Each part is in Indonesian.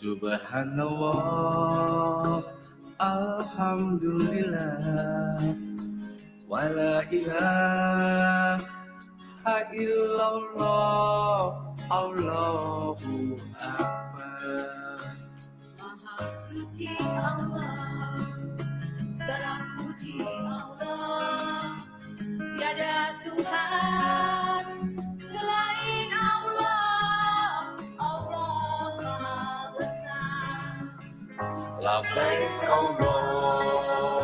Subhanallah, Alhamdulillah, wala ilaha illallah, Allahu Akbar. Maha suci Allah, segala puji Allah, tiada Tuhan selain Allah, Allah Maha Besar. Labbaik Allahumma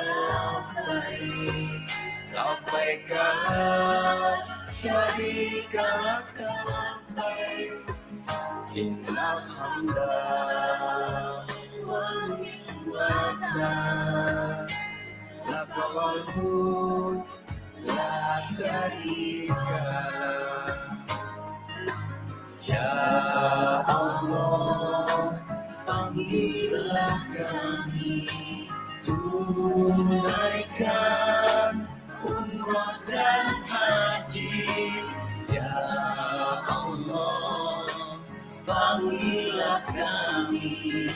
labbaik, labbaik la syarika laka labbaik, innal hamda wan ni'mata laka wal mulk la syarika lak. Ya Allah, panggillah kami, tunaikan umrah dan haji. Ya Allah, panggillah kami,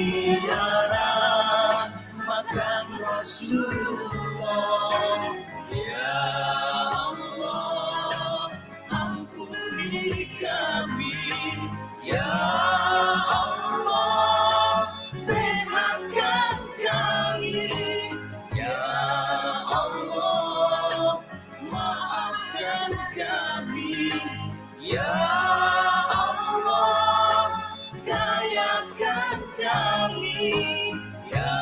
ziarah makam Rasulullah. Ya Allah, ampuni kami. Ya Allah, sehatkan kami. Ya Allah, maafkan kami. Ya Allah, kayakan kami. Ya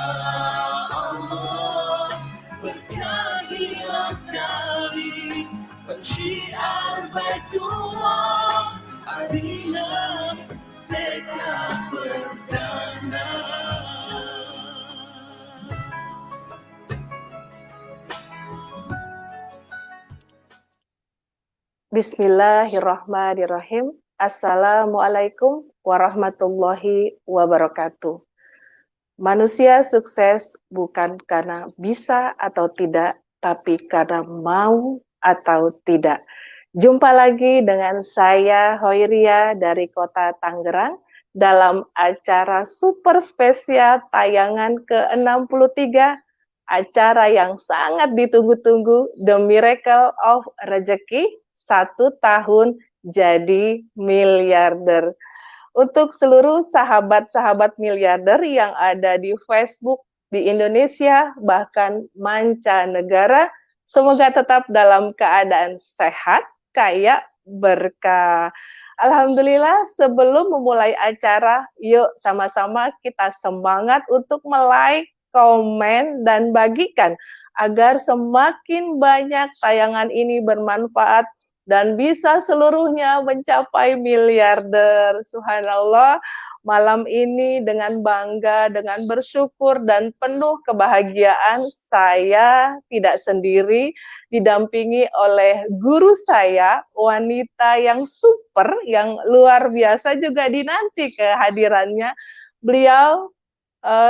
Allah, berkahilah kami. Pensyiar Baitullah, Arina Merdeka Perdana. Bismillahirrahmanirrahim. Assalamualaikum warahmatullahi wabarakatuh. Manusia sukses bukan karena bisa atau tidak, tapi karena mau atau tidak. Jumpa lagi dengan saya Hoiria dari Kota Tangerang dalam acara super spesial tayangan ke-63, acara yang sangat ditunggu-tunggu, The Miracle of Rezeki, 1 tahun jadi miliarder. Untuk seluruh sahabat-sahabat miliarder yang ada di Facebook, di Indonesia, bahkan mancanegara, semoga tetap dalam keadaan sehat, kaya, berkah. Alhamdulillah, sebelum memulai acara, yuk sama-sama kita semangat untuk like, komen, dan bagikan agar semakin banyak tayangan ini bermanfaat dan bisa seluruhnya mencapai miliarder. Subhanallah, malam ini dengan bangga, dengan bersyukur dan penuh kebahagiaan, saya tidak sendiri, didampingi oleh guru saya, wanita yang super, yang luar biasa juga dinanti kehadirannya. Beliau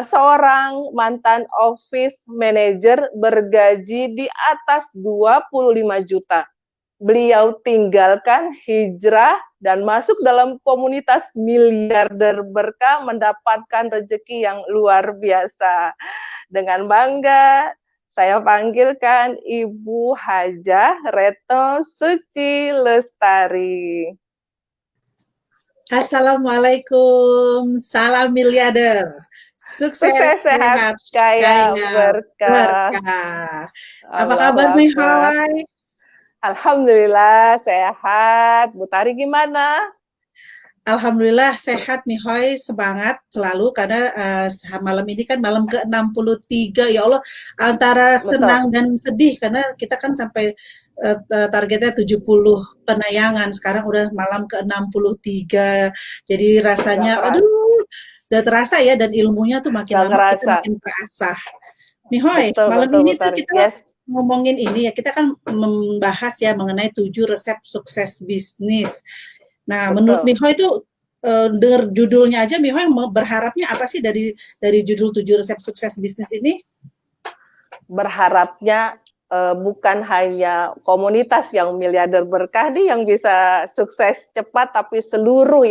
seorang mantan office manager bergaji di atas 25 juta. Beliau tinggalkan, hijrah, dan masuk dalam komunitas miliarder berkah, mendapatkan rezeki yang luar biasa. Dengan bangga, saya panggilkan Ibu Hajah Retno Suci Lestari. Assalamualaikum, salam miliarder. Sukses, sehat, kaya, berkah. Apa kabar, Mihai? Alhamdulillah sehat. Bu Tari gimana? Alhamdulillah sehat, Mihai, semangat selalu karena malam ini kan malam ke-63. Ya Allah, antara senang dan sedih karena kita kan sampai targetnya 70 penayangan. Sekarang udah malam ke-63. Jadi rasanya aduh, udah terasa ya, dan ilmunya tuh makin lama kita makin terasa. Mihai, malam ini tuh kita ngomongin ini ya, kita kan membahas ya mengenai 7 resep sukses bisnis. Nah, menurut Mihai itu dengar judulnya aja, Mihai berharapnya apa sih dari judul 7 resep sukses bisnis ini? Berharapnya bukan hanya komunitas yang miliarder berkah nih yang bisa sukses cepat, tapi seluruh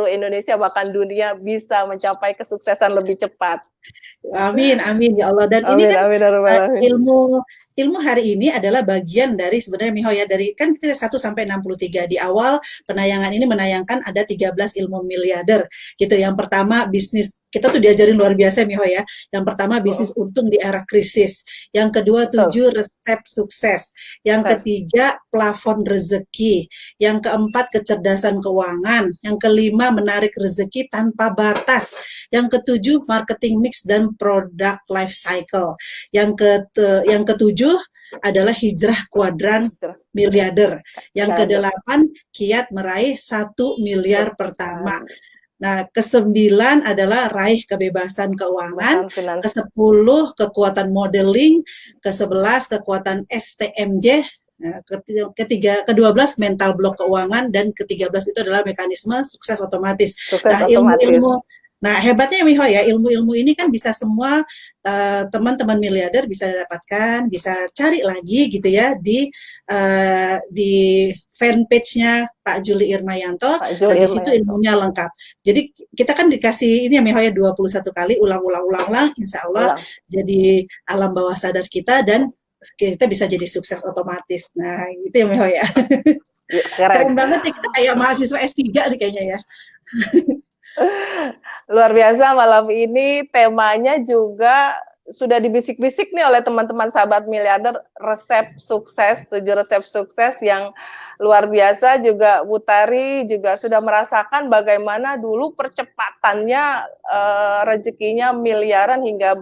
Indonesia bahkan dunia bisa mencapai kesuksesan lebih cepat. Amin, amin ya Allah. Dan ini Amin, kan amin, ya rabbal alamin. ilmu hari ini adalah bagian dari sebenarnya Miho ya, dari kan kita 1 sampai 63. Di awal penayangan ini menayangkan ada 13 ilmu miliarder gitu. Yang pertama bisnis, kita tuh diajarin luar biasa Miho ya. Yang pertama bisnis untung di era krisis. Yang kedua 7 resep sukses. Yang ketiga plafon rezeki. Yang keempat kecerdasan keuangan. Yang kelima menarik rezeki tanpa batas. Yang ketujuh marketing mix dan produk life cycle. Yang ketujuh adalah hijrah kuadran miliarder. Yang kedelapan kiat meraih 1 miliar pertama. Nah, ke-9 adalah raih kebebasan keuangan, ke-10 kekuatan modeling, ke-11 kekuatan STMJ, ke-12 mental block keuangan, dan ke-13 itu adalah mekanisme sukses otomatis. Nah, hebatnya Miho ya, ilmu-ilmu ini kan bisa semua teman-teman miliarder bisa dapatkan, bisa cari lagi gitu ya di fanpage-nya Pak Juli Irmayanto. Nah, di situ ilmunya lengkap. Jadi kita kan dikasih ini ya Miho ya 21 kali ulang, insya Allah jadi alam bawah sadar kita dan kita bisa jadi sukses otomatis. Nah, itu ya Miho ya. Keren banget ya, kita kayak mahasiswa S3 nih kayaknya ya. Luar biasa, malam ini temanya juga sudah dibisik-bisik nih oleh teman-teman sahabat miliarder, resep sukses, 7 resep sukses yang luar biasa. Juga Bu Tari juga sudah merasakan bagaimana dulu percepatannya rezekinya miliaran hingga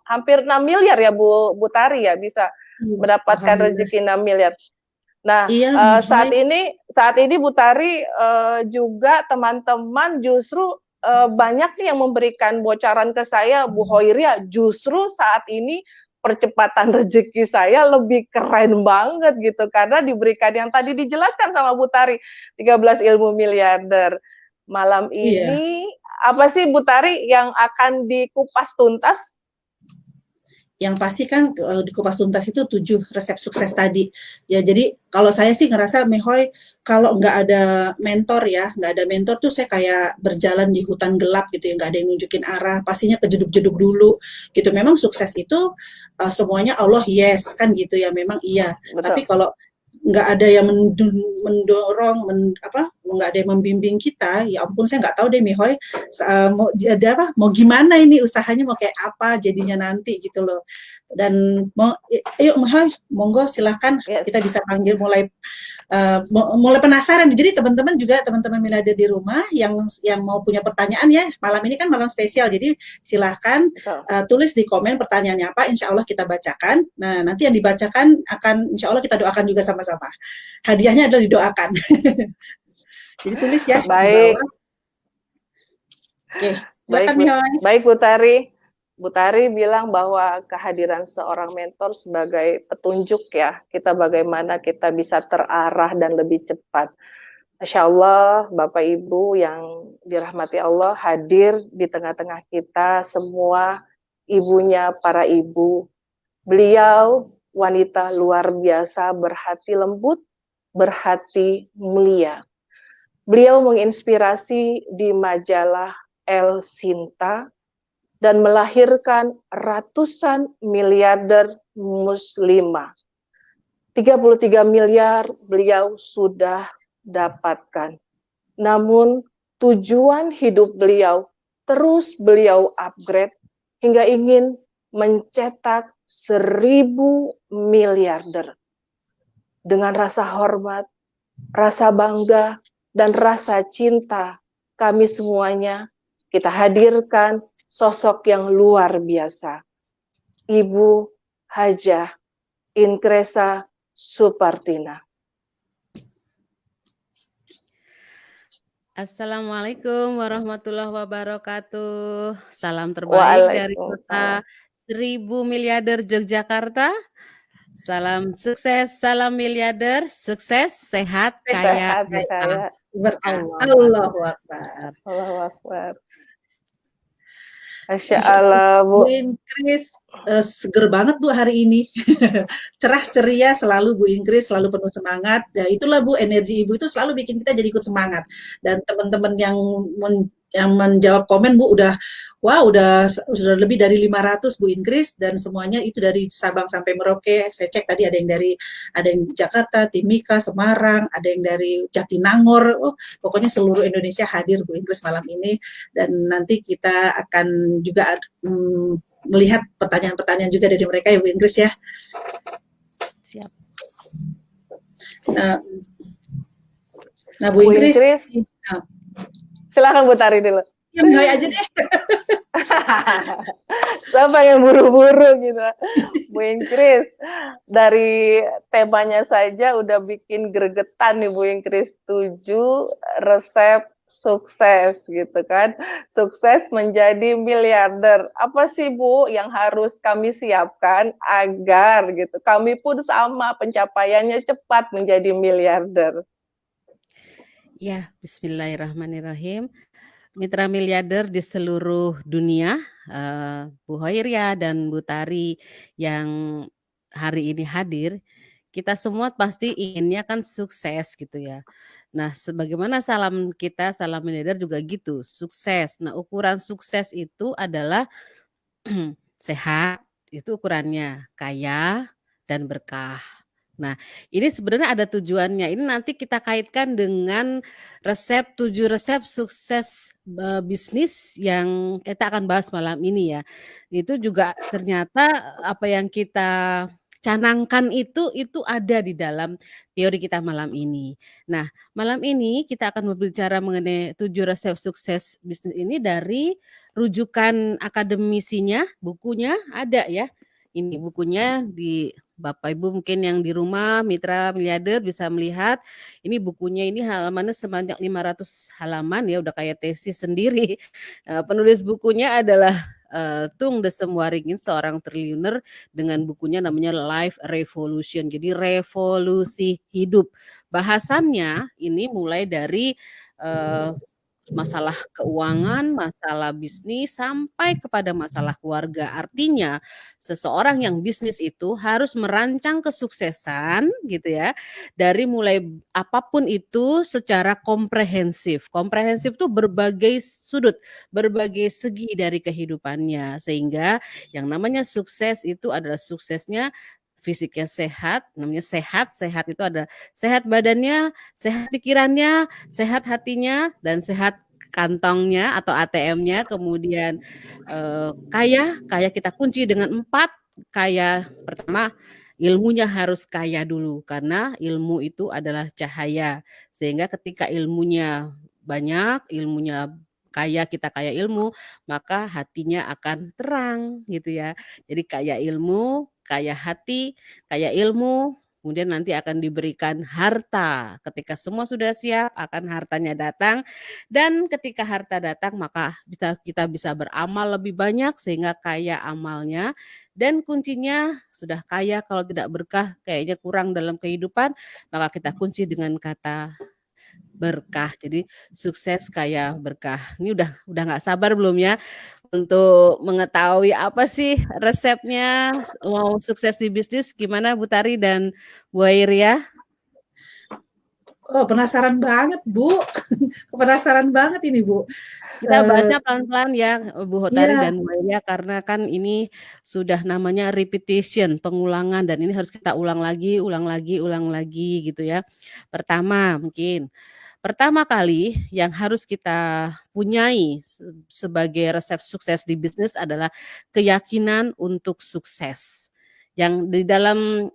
hampir 6 miliar ya Bu Tari ya, bisa mendapatkan rezeki 6 miliar. Nah, saat ini Bu Tari juga teman-teman justru banyak nih yang memberikan bocoran ke saya, Bu Hoiria, justru saat ini percepatan rezeki saya lebih keren banget gitu, karena diberikan yang tadi dijelaskan sama Bu Tari, 13 ilmu miliarder. Malam ini, apa sih Bu Tari yang akan dikupas tuntas? Yang pasti kan di kupas tuntas itu 7 resep sukses tadi. Ya, jadi kalau saya sih ngerasa Mihoy kalau nggak ada mentor tuh saya kayak berjalan di hutan gelap gitu ya, nggak ada yang nunjukin arah, pastinya kejeduk-jeduk dulu gitu. Memang sukses itu semuanya Allah yes kan gitu ya, memang iya. Betul. Tapi kalau nggak ada yang mendorong, nggak ada yang membimbing kita, ya ampun saya nggak tahu deh Mihoy mau gimana ini usahanya, mau kayak apa jadinya nanti gitu loh. Dan yuk Mihoy, monggo silakan kita bisa panggil mulai penasaran. Jadi teman-teman miliarder di rumah yang mau punya pertanyaan ya, malam ini kan malam spesial, jadi silahkan tulis di komen pertanyaannya apa, insya Allah kita bacakan. Nah, nanti yang dibacakan akan insya Allah kita doakan juga sama-sama. Hadiahnya adalah didoakan. Jadi tulis ya. Baik. Oke, silakan Mihoy. Baik Bu Tari. Bu Tari bilang bahwa kehadiran seorang mentor sebagai petunjuk ya, kita bagaimana kita bisa terarah dan lebih cepat. Masya Allah, Bapak Ibu yang dirahmati Allah hadir di tengah-tengah kita semua, ibunya para ibu. Beliau wanita luar biasa, berhati lembut, berhati mulia. Beliau menginspirasi di majalah El Sinta dan melahirkan ratusan miliarder muslimah. 33 miliar beliau sudah dapatkan. Namun tujuan hidup beliau terus beliau upgrade hingga ingin mencetak 1000 miliarder. Dengan rasa hormat, rasa bangga, dan rasa cinta, kami semuanya kita hadirkan sosok yang luar biasa. Ibu Hajah Inkresa Supartina. Assalamualaikum warahmatullahi wabarakatuh. Salam terbaik dari kota 1000 miliarder Yogyakarta. Salam sukses, salam miliarder, sukses, sehat, kaya, berkah. Allahu Akbar. Allahu Akbar. Masya Masya Allah, Allah, Bu. Bu Ingkris seger banget Bu hari ini. Cerah ceria selalu Bu Ingkris, selalu penuh semangat. Ya itulah Bu, energi Ibu itu selalu bikin kita jadi ikut semangat. Dan teman-teman yang menjawab komen Bu udah sudah lebih dari 500 Bu Ingkris, dan semuanya itu dari Sabang sampai Merauke. Saya cek tadi ada yang Jakarta, Timika, Semarang, ada yang dari Jatinangor. Oh, pokoknya seluruh Indonesia hadir Bu Ingkris malam ini, dan nanti kita akan juga melihat pertanyaan-pertanyaan juga dari mereka ya Bu Ingkris ya. Siap. Nah Bu Ingkris, silakan Bu Tari dulu. Yang Hai aja deh. Saya pengen buru-buru gitu. Bu Ingkris, dari temanya saja udah bikin gregetan nih Bu Ingkris. 7 resep sukses gitu kan. Sukses menjadi miliarder. Apa sih Bu yang harus kami siapkan agar gitu kami pun sama pencapaiannya cepat menjadi miliarder? Ya, bismillahirrahmanirrahim. Mitra miliarder di seluruh dunia, Bu Hoiria dan Bu Tari yang hari ini hadir, kita semua pasti inginnya kan sukses gitu ya. Nah, sebagaimana salam kita, salam miliarder juga gitu, sukses. Nah, ukuran sukses itu adalah sehat, itu ukurannya, kaya dan berkah. Nah, ini sebenarnya ada tujuannya. Ini nanti kita kaitkan dengan 7 resep sukses bisnis yang kita akan bahas malam ini ya. Itu juga ternyata apa yang kita canangkan itu ada di dalam teori kita malam ini. Nah, malam ini kita akan berbicara mengenai 7 resep sukses bisnis ini dari rujukan akademisinya, bukunya ada ya. Ini bukunya di Bapak Ibu mungkin yang di rumah mitra miliarder bisa melihat ini bukunya, ini halamannya sebanyak 500 halaman ya, udah kayak tesis sendiri. Penulis bukunya adalah Tung Desem Waringin, seorang triliuner, dengan bukunya namanya Life Revolution. Jadi revolusi hidup. Bahasannya ini mulai dari masalah keuangan, masalah bisnis, sampai kepada masalah keluarga. Artinya seseorang yang bisnis itu harus merancang kesuksesan gitu ya, dari mulai apapun itu secara komprehensif. Komprehensif itu berbagai sudut, berbagai segi dari kehidupannya, sehingga yang namanya sukses itu adalah suksesnya fisiknya sehat, namanya sehat itu ada sehat badannya, sehat pikirannya, sehat hatinya, dan sehat kantongnya atau ATM-nya. Kemudian kaya kita kunci dengan 4. Kaya pertama, ilmunya harus kaya dulu, karena ilmu itu adalah cahaya, sehingga ketika ilmunya banyak, ilmunya kaya, kita kaya ilmu, maka hatinya akan terang gitu ya. Jadi kaya ilmu, kaya hati, kaya ilmu, kemudian nanti akan diberikan harta. Ketika semua sudah siap, akan hartanya datang, dan ketika harta datang maka kita bisa beramal lebih banyak sehingga kaya amalnya. Dan kuncinya sudah kaya, kalau tidak berkah kayaknya kurang dalam kehidupan, maka kita kunci dengan kata berkah. Jadi sukses kaya berkah. Ini udah nggak sabar belum ya untuk mengetahui apa sih resepnya mau sukses di bisnis. Gimana Bu Tari dan Bu Airia? Oh, penasaran banget Bu. Penasaran banget ini Bu. Kita bahasnya pelan-pelan ya Bu Hotari Iya. dan Bu Airia, karena kan ini sudah namanya repetition, pengulangan, dan ini harus kita ulang lagi gitu ya. Pertama kali yang harus kita punyai sebagai resep sukses di bisnis adalah keyakinan untuk sukses. Yang di dalam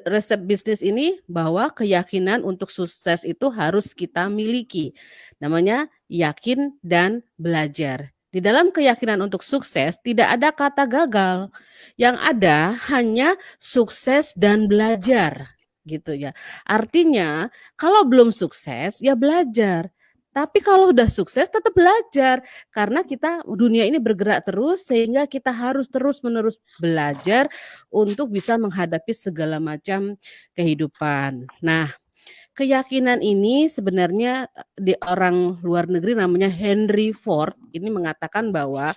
resep bisnis ini bahwa keyakinan untuk sukses itu harus kita miliki. Namanya yakin dan belajar. Di dalam keyakinan untuk sukses tidak ada kata gagal. Yang ada hanya sukses dan belajar. Gitu ya. Artinya kalau belum sukses ya belajar. Tapi kalau udah sukses tetap belajar, karena kita dunia ini bergerak terus, sehingga kita harus terus-menerus belajar untuk bisa menghadapi segala macam kehidupan. Nah, keyakinan ini sebenarnya di orang luar negeri namanya Henry Ford ini mengatakan bahwa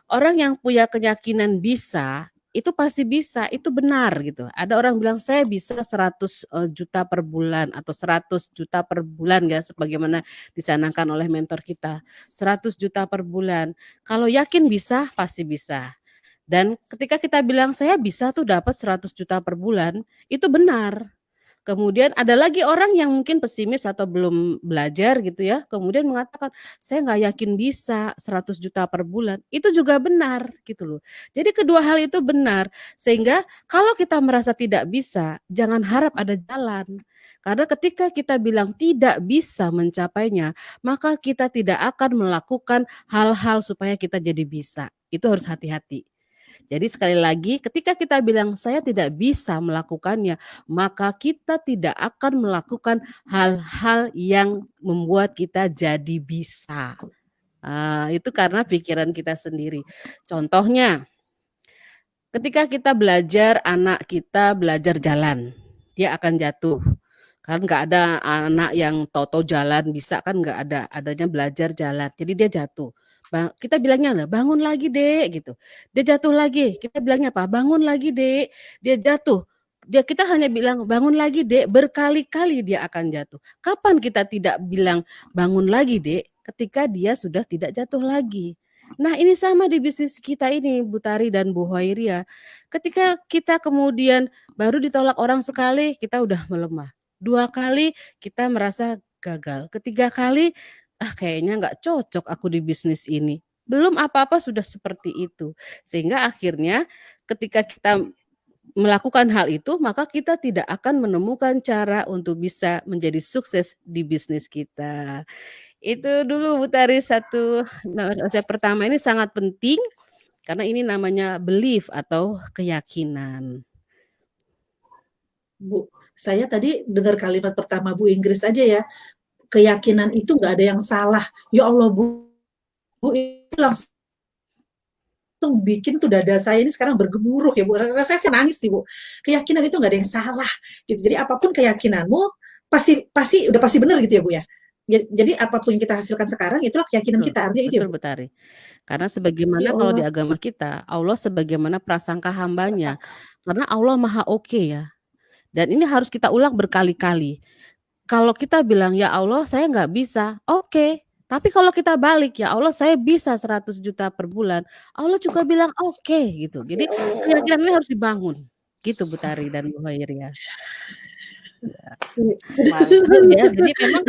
orang yang punya keyakinan bisa, itu pasti bisa, itu benar gitu. Ada orang bilang saya bisa 100 juta per bulan atau 100 juta per bulan ya sebagaimana dicanangkan oleh mentor kita. 100 juta per bulan. Kalau yakin bisa, pasti bisa. Dan ketika kita bilang saya bisa tuh dapat 100 juta per bulan, itu benar. Kemudian ada lagi orang yang mungkin pesimis atau belum belajar gitu ya, kemudian mengatakan, "Saya nggak yakin bisa 100 juta per bulan." Itu juga benar gitu loh. Jadi kedua hal itu benar, sehingga kalau kita merasa tidak bisa, jangan harap ada jalan. Karena ketika kita bilang tidak bisa mencapainya, maka kita tidak akan melakukan hal-hal supaya kita jadi bisa. Itu harus hati-hati. Jadi sekali lagi ketika kita bilang saya tidak bisa melakukannya, maka kita tidak akan melakukan hal-hal yang membuat kita jadi bisa. Itu karena pikiran kita sendiri. Contohnya, ketika kita belajar, anak kita belajar jalan, dia akan jatuh. Kan nggak ada anak yang toto jalan bisa, kan nggak ada, adanya belajar jalan. Jadi dia jatuh. Kita bilangnya bangun lagi dek gitu. Dia jatuh lagi. Kita bilangnya apa? Bangun lagi dek. Dia jatuh. Kita hanya bilang bangun lagi dek. Berkali-kali dia akan jatuh. Kapan kita tidak bilang bangun lagi dek? Ketika dia sudah tidak jatuh lagi. Nah ini sama di bisnis kita ini Bu Tari dan Bu Hoiria. Ketika kita kemudian baru ditolak orang sekali, kita udah melemah. 2 kali kita merasa gagal. 3 kali kayaknya nggak cocok aku di bisnis ini. Belum apa-apa sudah seperti itu. Sehingga akhirnya ketika kita melakukan hal itu, maka kita tidak akan menemukan cara untuk bisa menjadi sukses di bisnis kita. Itu dulu Bu Tari konsep pertama ini sangat penting karena ini namanya belief atau keyakinan. Bu, saya tadi dengar kalimat pertama Bu Inggris aja ya. Keyakinan itu nggak ada yang salah. Ya Allah Bu itu langsung bikin tuh dada saya ini sekarang bergemuruh ya Bu. Rasanya saya nangis nih Bu. Keyakinan itu nggak ada yang salah gitu. Jadi apapun keyakinanmu pasti udah pasti benar gitu ya Bu ya. Jadi apapun yang kita hasilkan sekarang itulah keyakinan kita, artinya itu ya Betul Bu. Bu Tari. Karena sebagaimana kalau di agama kita, Allah sebagaimana prasangka hambanya. Karena Allah Maha Oke ya. Dan ini harus kita ulang berkali-kali. Kalau kita bilang, ya Allah saya nggak bisa, oke. Tapi kalau kita balik, ya Allah saya bisa 100 juta per bulan, Allah juga bilang oke gitu. Jadi keyakinan ini harus dibangun. Gitu Bu Tari dan Bu Hoiria. Seru ya, jadi memang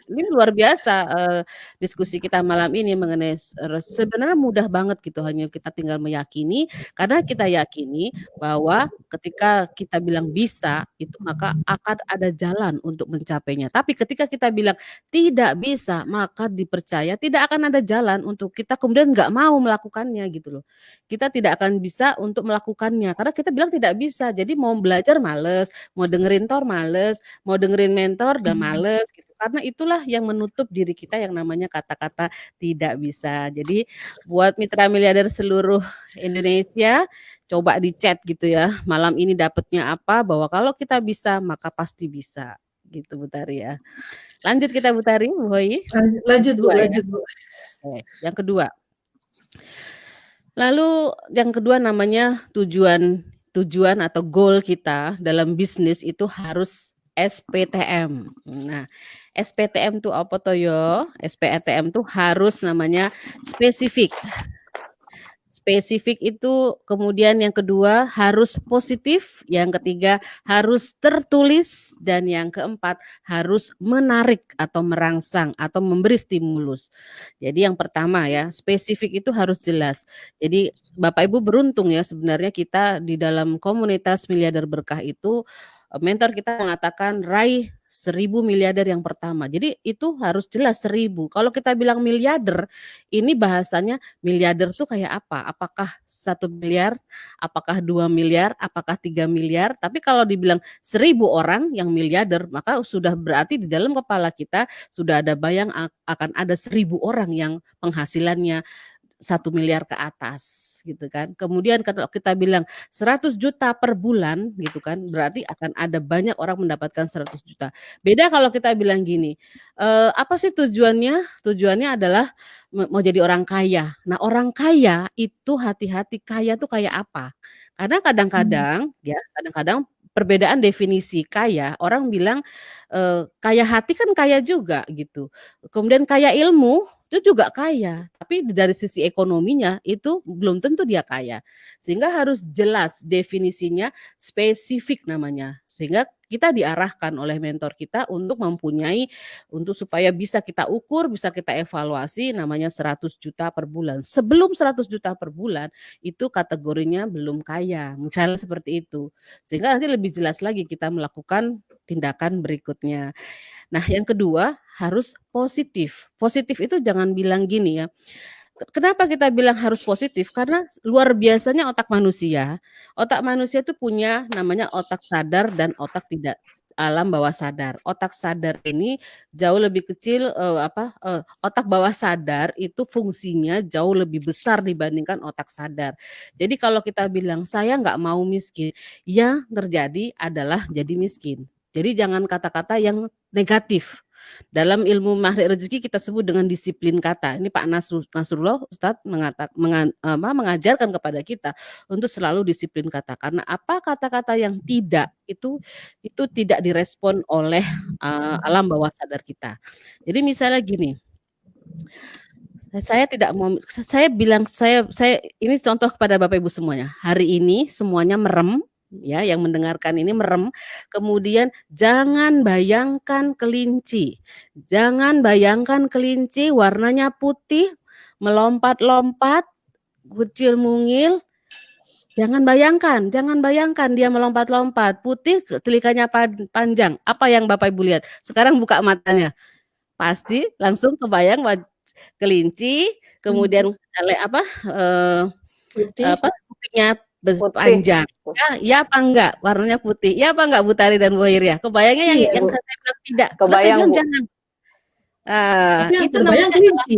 ini luar biasa diskusi kita malam ini mengenai sebenarnya mudah banget gitu, hanya kita tinggal meyakini, karena kita yakini bahwa ketika kita bilang bisa, itu maka akan ada jalan untuk mencapainya. Tapi ketika kita bilang tidak bisa, maka dipercaya tidak akan ada jalan untuk kita kemudian nggak mau melakukannya gitu loh. Kita tidak akan bisa untuk melakukannya, karena kita bilang tidak bisa, jadi mau belajar males, mau dengerin tor males, mau dengerin mentor dan males gitu. Karena itulah yang menutup diri kita yang namanya kata-kata tidak bisa. Jadi buat mitra miliarder seluruh Indonesia, coba di chat gitu ya. Malam ini dapatnya apa, bahwa kalau kita bisa maka pasti bisa. Gitu Bu Tari ya. Lanjut kita Bu Tari, Bu Hoi. Lanjut Bu, lanjut Bu. Oke, yang kedua. Lalu yang kedua namanya tujuan atau goal kita dalam bisnis itu harus SPTM. Nah, SPTM itu apa toh yo? SPTM itu harus namanya spesifik. Spesifik itu kemudian yang kedua harus positif, yang ketiga harus tertulis, dan yang keempat harus menarik atau merangsang atau memberi stimulus. Jadi yang pertama ya, spesifik itu harus jelas. Jadi Bapak Ibu beruntung ya, sebenarnya kita di dalam komunitas Miliarder Berkah itu mentor kita mengatakan raih 1000 miliarder yang pertama. Jadi itu harus jelas 1000. Kalau kita bilang miliarder, ini bahasanya miliarder tuh kayak apa? Apakah 1 miliar? Apakah 2 miliar? Apakah 3 miliar? Tapi kalau dibilang 1000 orang yang miliarder, maka sudah berarti di dalam kepala kita sudah ada bayang akan ada 1000 orang yang penghasilannya 1 miliar ke atas gitu kan. Kemudian kalau kita bilang 100 juta per bulan gitu kan, berarti akan ada banyak orang mendapatkan 100 juta. Beda kalau kita bilang gini, apa sih tujuannya? Tujuannya adalah mau jadi orang kaya. Nah, orang kaya itu hati-hati, kaya tuh kayak apa? Karena kadang-kadang ya, kadang-kadang perbedaan definisi kaya, orang bilang, kaya hati kan kaya juga gitu. Kemudian kaya ilmu itu juga kaya, tapi dari sisi ekonominya itu belum tentu dia kaya. Sehingga harus jelas definisinya, spesifik namanya. Sehingga kita diarahkan oleh mentor kita untuk mempunyai, untuk supaya bisa kita ukur, bisa kita evaluasi namanya 100 juta per bulan. Sebelum 100 juta per bulan itu kategorinya belum kaya, misalnya seperti itu. Sehingga nanti lebih jelas lagi kita melakukan tindakan berikutnya. Nah, yang kedua harus positif. Positif itu jangan bilang gini ya, kenapa kita bilang harus positif? Karena luar biasanya otak manusia. Otak manusia itu punya namanya otak sadar dan otak tidak alam bawah sadar. Otak sadar ini jauh lebih kecil, otak bawah sadar itu fungsinya jauh lebih besar dibandingkan otak sadar. Jadi kalau kita bilang saya nggak mau miskin, yang terjadi adalah jadi miskin. Jadi jangan kata-kata yang negatif. Dalam ilmu magnet rezeki kita sebut dengan disiplin kata. Ini Pak Nasrullah Ustadz mengajarkan kepada kita untuk selalu disiplin kata. Karena apa kata-kata yang tidak itu tidak direspon oleh alam bawah sadar kita. Jadi misalnya gini, saya tidak mau, saya bilang saya ini contoh kepada Bapak Ibu semuanya. Hari ini semuanya merem. Ya, yang mendengarkan ini merem. Kemudian jangan bayangkan kelinci. Jangan bayangkan kelinci warnanya putih, melompat-lompat, kecil mungil. Jangan bayangkan dia melompat-lompat, putih, telinganya panjang. Apa yang Bapak Ibu lihat? Sekarang buka matanya. Pasti langsung kebayang kelinci, kemudian kupingnya panjang. Ya apa enggak? Warnanya putih. Ya apa enggak Bu Tari dan Bu Hir ya? Kebayangnya yang saya bilang tidak. Kebayang, saya bilang jangan. Itu namanya kelinci.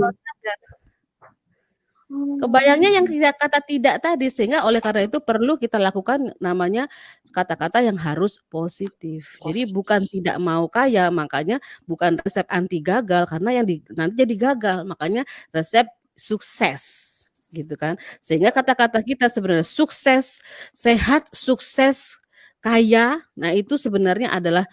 Kebayangnya yang kata tidak tadi, sehingga oleh karena itu perlu kita lakukan namanya kata-kata yang harus positif. Jadi bukan tidak mau kaya, makanya bukan resep anti gagal karena yang nanti jadi gagal, makanya resep sukses. Gitu kan. Sehingga kata-kata kita sebenarnya sukses, sehat, sukses, kaya. Nah, itu sebenarnya adalah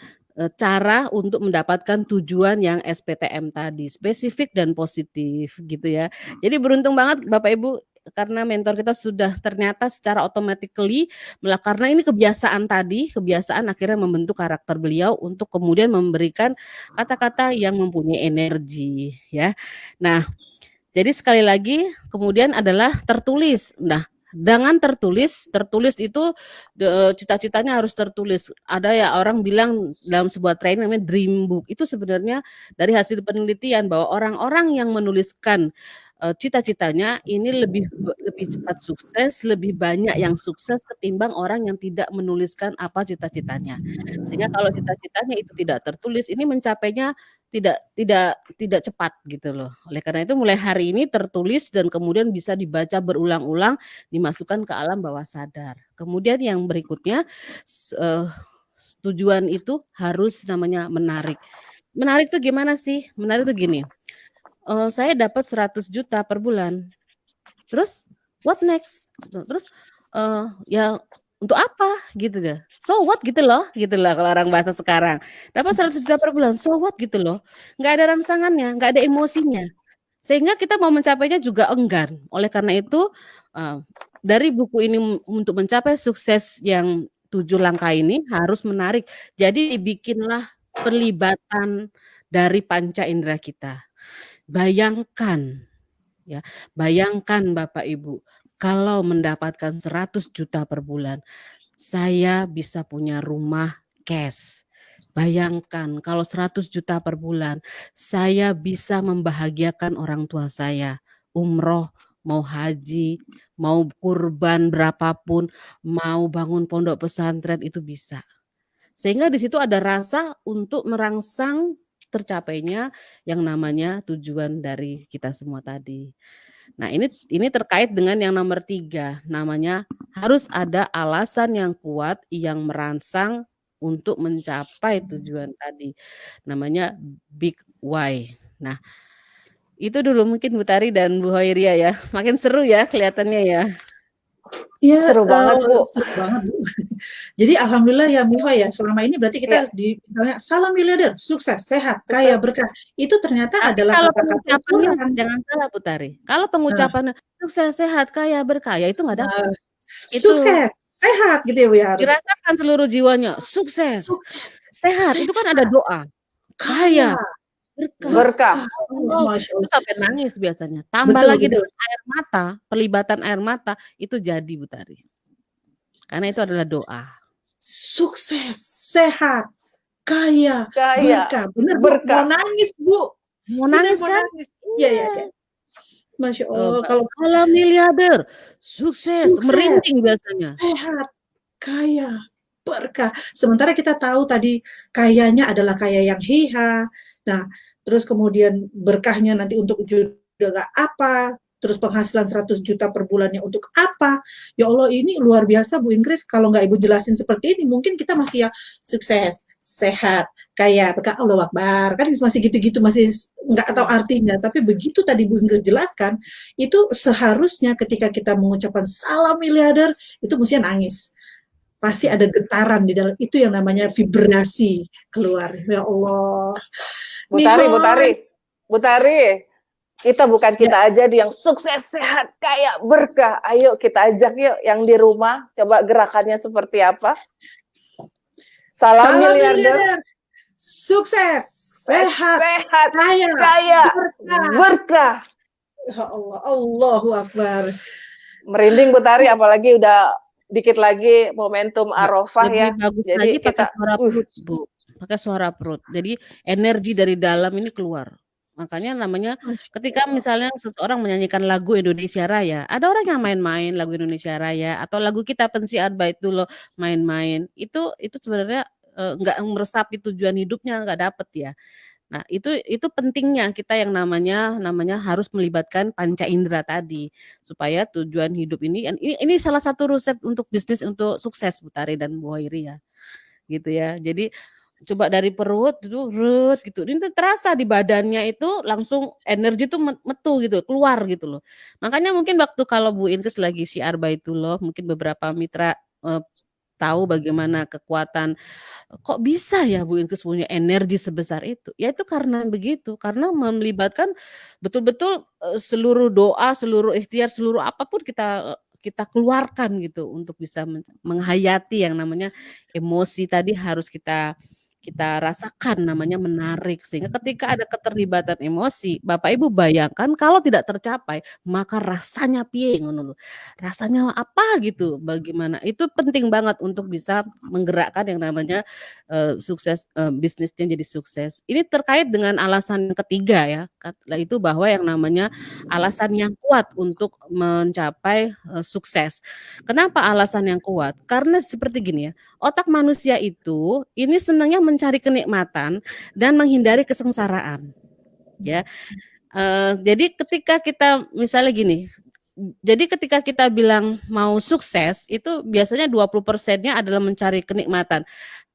cara untuk mendapatkan tujuan yang SPTM tadi, spesifik dan positif gitu ya. Jadi beruntung banget Bapak Ibu karena mentor kita sudah ternyata secara automatically karena ini kebiasaan akhirnya membentuk karakter beliau untuk kemudian memberikan kata-kata yang mempunyai energi ya. Nah, jadi sekali lagi kemudian adalah tertulis. Nah, dengan tertulis itu cita-citanya harus tertulis. Ada ya orang bilang dalam sebuah training namanya dream book. Itu sebenarnya dari hasil penelitian bahwa orang-orang yang menuliskan cita-citanya ini lebih cepat sukses, lebih banyak yang sukses ketimbang orang yang tidak menuliskan apa cita-citanya. Sehingga kalau cita-citanya itu tidak tertulis, ini mencapainya tidak cepat gitu loh. Oleh karena itu mulai hari ini tertulis dan kemudian bisa dibaca berulang-ulang, dimasukkan ke alam bawah sadar. Kemudian yang berikutnya tujuan itu harus namanya menarik. Menarik itu gimana sih? Menarik itu gini. Saya dapat 100 juta per bulan. Terus what next? Terus ya untuk apa gitu deh. So what gitu loh kalau orang bahasa sekarang. Dapat 100 juta per bulan, so what gitu loh. Enggak ada rangsangannya, enggak ada emosinya. Sehingga kita mau mencapainya juga enggan. Oleh karena itu dari buku ini untuk mencapai sukses yang 7 langkah ini harus menarik. Jadi dibikinlah pelibatan dari panca indera kita. Bayangkan ya, bayangkan Bapak Ibu, kalau mendapatkan 100 juta per bulan, saya bisa punya rumah cash. Bayangkan kalau 100 juta per bulan, saya bisa membahagiakan orang tua saya, umroh, mau haji, mau kurban berapapun, mau bangun pondok pesantren itu bisa. Sehingga di situ ada rasa untuk merangsang tercapainya yang namanya tujuan dari kita semua tadi. Nah, ini terkait dengan yang nomor 3, namanya harus ada alasan yang kuat yang merangsang untuk mencapai tujuan tadi. Namanya big why. Nah, itu dulu mungkin Bu Tari dan Bu Hoiria ya. Makin seru ya kelihatannya ya. Iya, Seru banget, Bu. seru banget, Bu. Jadi alhamdulillah ya Mihoy ya, selama ini berarti kita misalnya salam miliarder, sukses, sehat, kaya, berkah. Itu ternyata Tapi adalah kalau kata-kata pengucapannya ukuran. jangan salah Bu Tari. Kalau Nah, pengucapannya sukses, sehat, kaya, berkah, ya itu nggak dapat. Itu sukses, sehat gitu ya Bu ya harus. dirasakan seluruh jiwanya, sukses, Sukses, sehat. Itu kan ada doa, kaya, berkah. Berkah. Oh, Masya itu Allah. sampai nangis biasanya. Tambah Betul, lagi betul. dengan air mata, pelibatan air mata, itu jadi Bu Tari. Karena itu adalah doa. Sukses, sehat, kaya, Kaya, berkah. Bener Bu, berkah. mau nangis Bu. Mau Bener nangis mau kan? nangis. Iya, iya, iya. Masya Allah, kalau Salam miliarder, sukses, sukses, merinding biasanya. sehat, kaya, berkah. Sementara kita tahu tadi kayanya adalah kaya yang hiha. Nah, terus kemudian berkahnya nanti untuk juga apa? Terus penghasilan 100 juta per bulannya untuk apa? Ya Allah, ini luar biasa Bu Ingris. Kalau nggak Ibu jelasin seperti ini, mungkin kita masih ya sukses, sehat, kaya, berkah, Allah Akbar. Kan masih gitu-gitu, masih nggak tahu artinya. Tapi begitu tadi Bu Ingris jelaskan, itu seharusnya ketika kita mengucapkan salam miliarder, itu mestinya nangis. Pasti ada getaran di dalam, itu yang namanya vibrasi keluar. Ya Allah. Bu Tari, Bu Mihoy. Tari, Bu Tari, kita bukan kita aja yang sukses, sehat, kaya, berkah. Ayo kita ajak yuk yang di rumah, coba gerakannya seperti apa. Salam miliarder, sukses, sehat, sehat, kaya, kaya, berkah. berkah. Ya Allah, Allahu Akbar. Merinding Bu Tari, apalagi udah dikit lagi momentum Arafah ya. Lebih bagus Jadi lagi pakai kita suara perut, Bu. Pakai suara perut. Jadi energi dari dalam ini keluar. Makanya namanya ketika misalnya seseorang menyanyikan lagu Indonesia Raya, ada orang yang main-main lagu Indonesia Raya atau lagu kita Pensiar Baitullah main-main. Itu sebenarnya nggak meresapi tujuan hidupnya, nggak dapet ya. Nah, itu pentingnya kita yang namanya harus melibatkan panca indera tadi supaya tujuan hidup ini salah satu resep untuk bisnis untuk sukses Bu Tari dan Bu Hoiri ya. Gitu ya. Jadi coba dari perut itu gitu. Ini terasa di badannya itu langsung energi tuh metu gitu, keluar gitu loh. Makanya mungkin waktu kalau Bu Inkes lagi syiar Baitullah, mungkin beberapa mitra tahu bagaimana kekuatan kok bisa ya Bu Inkes punya energi sebesar itu? Ya itu karena begitu, karena melibatkan betul-betul seluruh doa, seluruh ikhtiar, seluruh apapun kita keluarkan gitu untuk bisa menghayati yang namanya emosi tadi harus kita rasakan namanya menarik sehingga ketika ada keterlibatan emosi Bapak Ibu bayangkan kalau tidak tercapai maka rasanya piye ngono lho. Rasanya apa gitu bagaimana itu penting banget untuk bisa menggerakkan yang namanya sukses bisnisnya jadi sukses. Ini terkait dengan alasan yang ketiga ya itu bahwa yang namanya alasan yang kuat untuk mencapai sukses. Kenapa alasan yang kuat? Karena seperti gini ya otak manusia itu ini senangnya mencari kenikmatan dan menghindari kesengsaraan. Ya, jadi ketika kita misalnya gini, jadi ketika kita bilang mau sukses itu biasanya 20%-nya adalah mencari kenikmatan.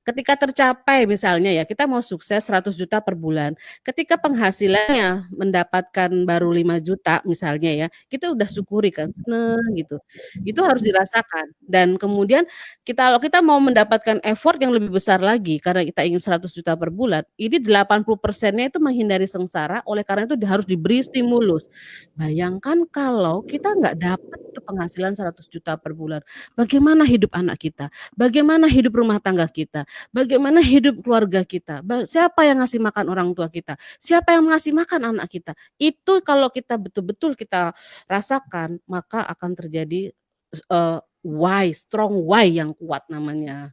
Ketika tercapai misalnya ya kita mau sukses 100 juta per bulan. Ketika penghasilannya mendapatkan baru 5 juta misalnya ya, kita udah syukuri kan, seneng gitu. Itu harus dirasakan dan kemudian kalau kita mau mendapatkan effort yang lebih besar lagi karena kita ingin 100 juta per bulan, ini 80%-nya itu menghindari sengsara oleh karena itu harus diberi stimulus. Bayangkan kalau kita nggak dapat tuh penghasilan 100 juta per bulan, bagaimana hidup anak kita? Bagaimana hidup rumah tangga kita? Bagaimana hidup keluarga kita? Siapa yang ngasih makan orang tua kita? Siapa yang ngasih makan anak kita? Itu kalau kita betul-betul kita rasakan, maka akan terjadi strong why yang kuat namanya.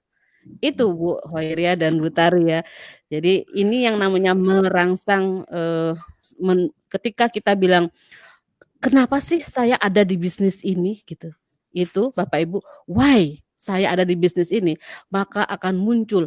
Itu Bu Hoiria dan Bu Tari ya. Jadi ini yang namanya merangsang ketika kita bilang kenapa sih saya ada di bisnis ini gitu. Itu Bapak Ibu, why saya ada di bisnis ini, maka akan muncul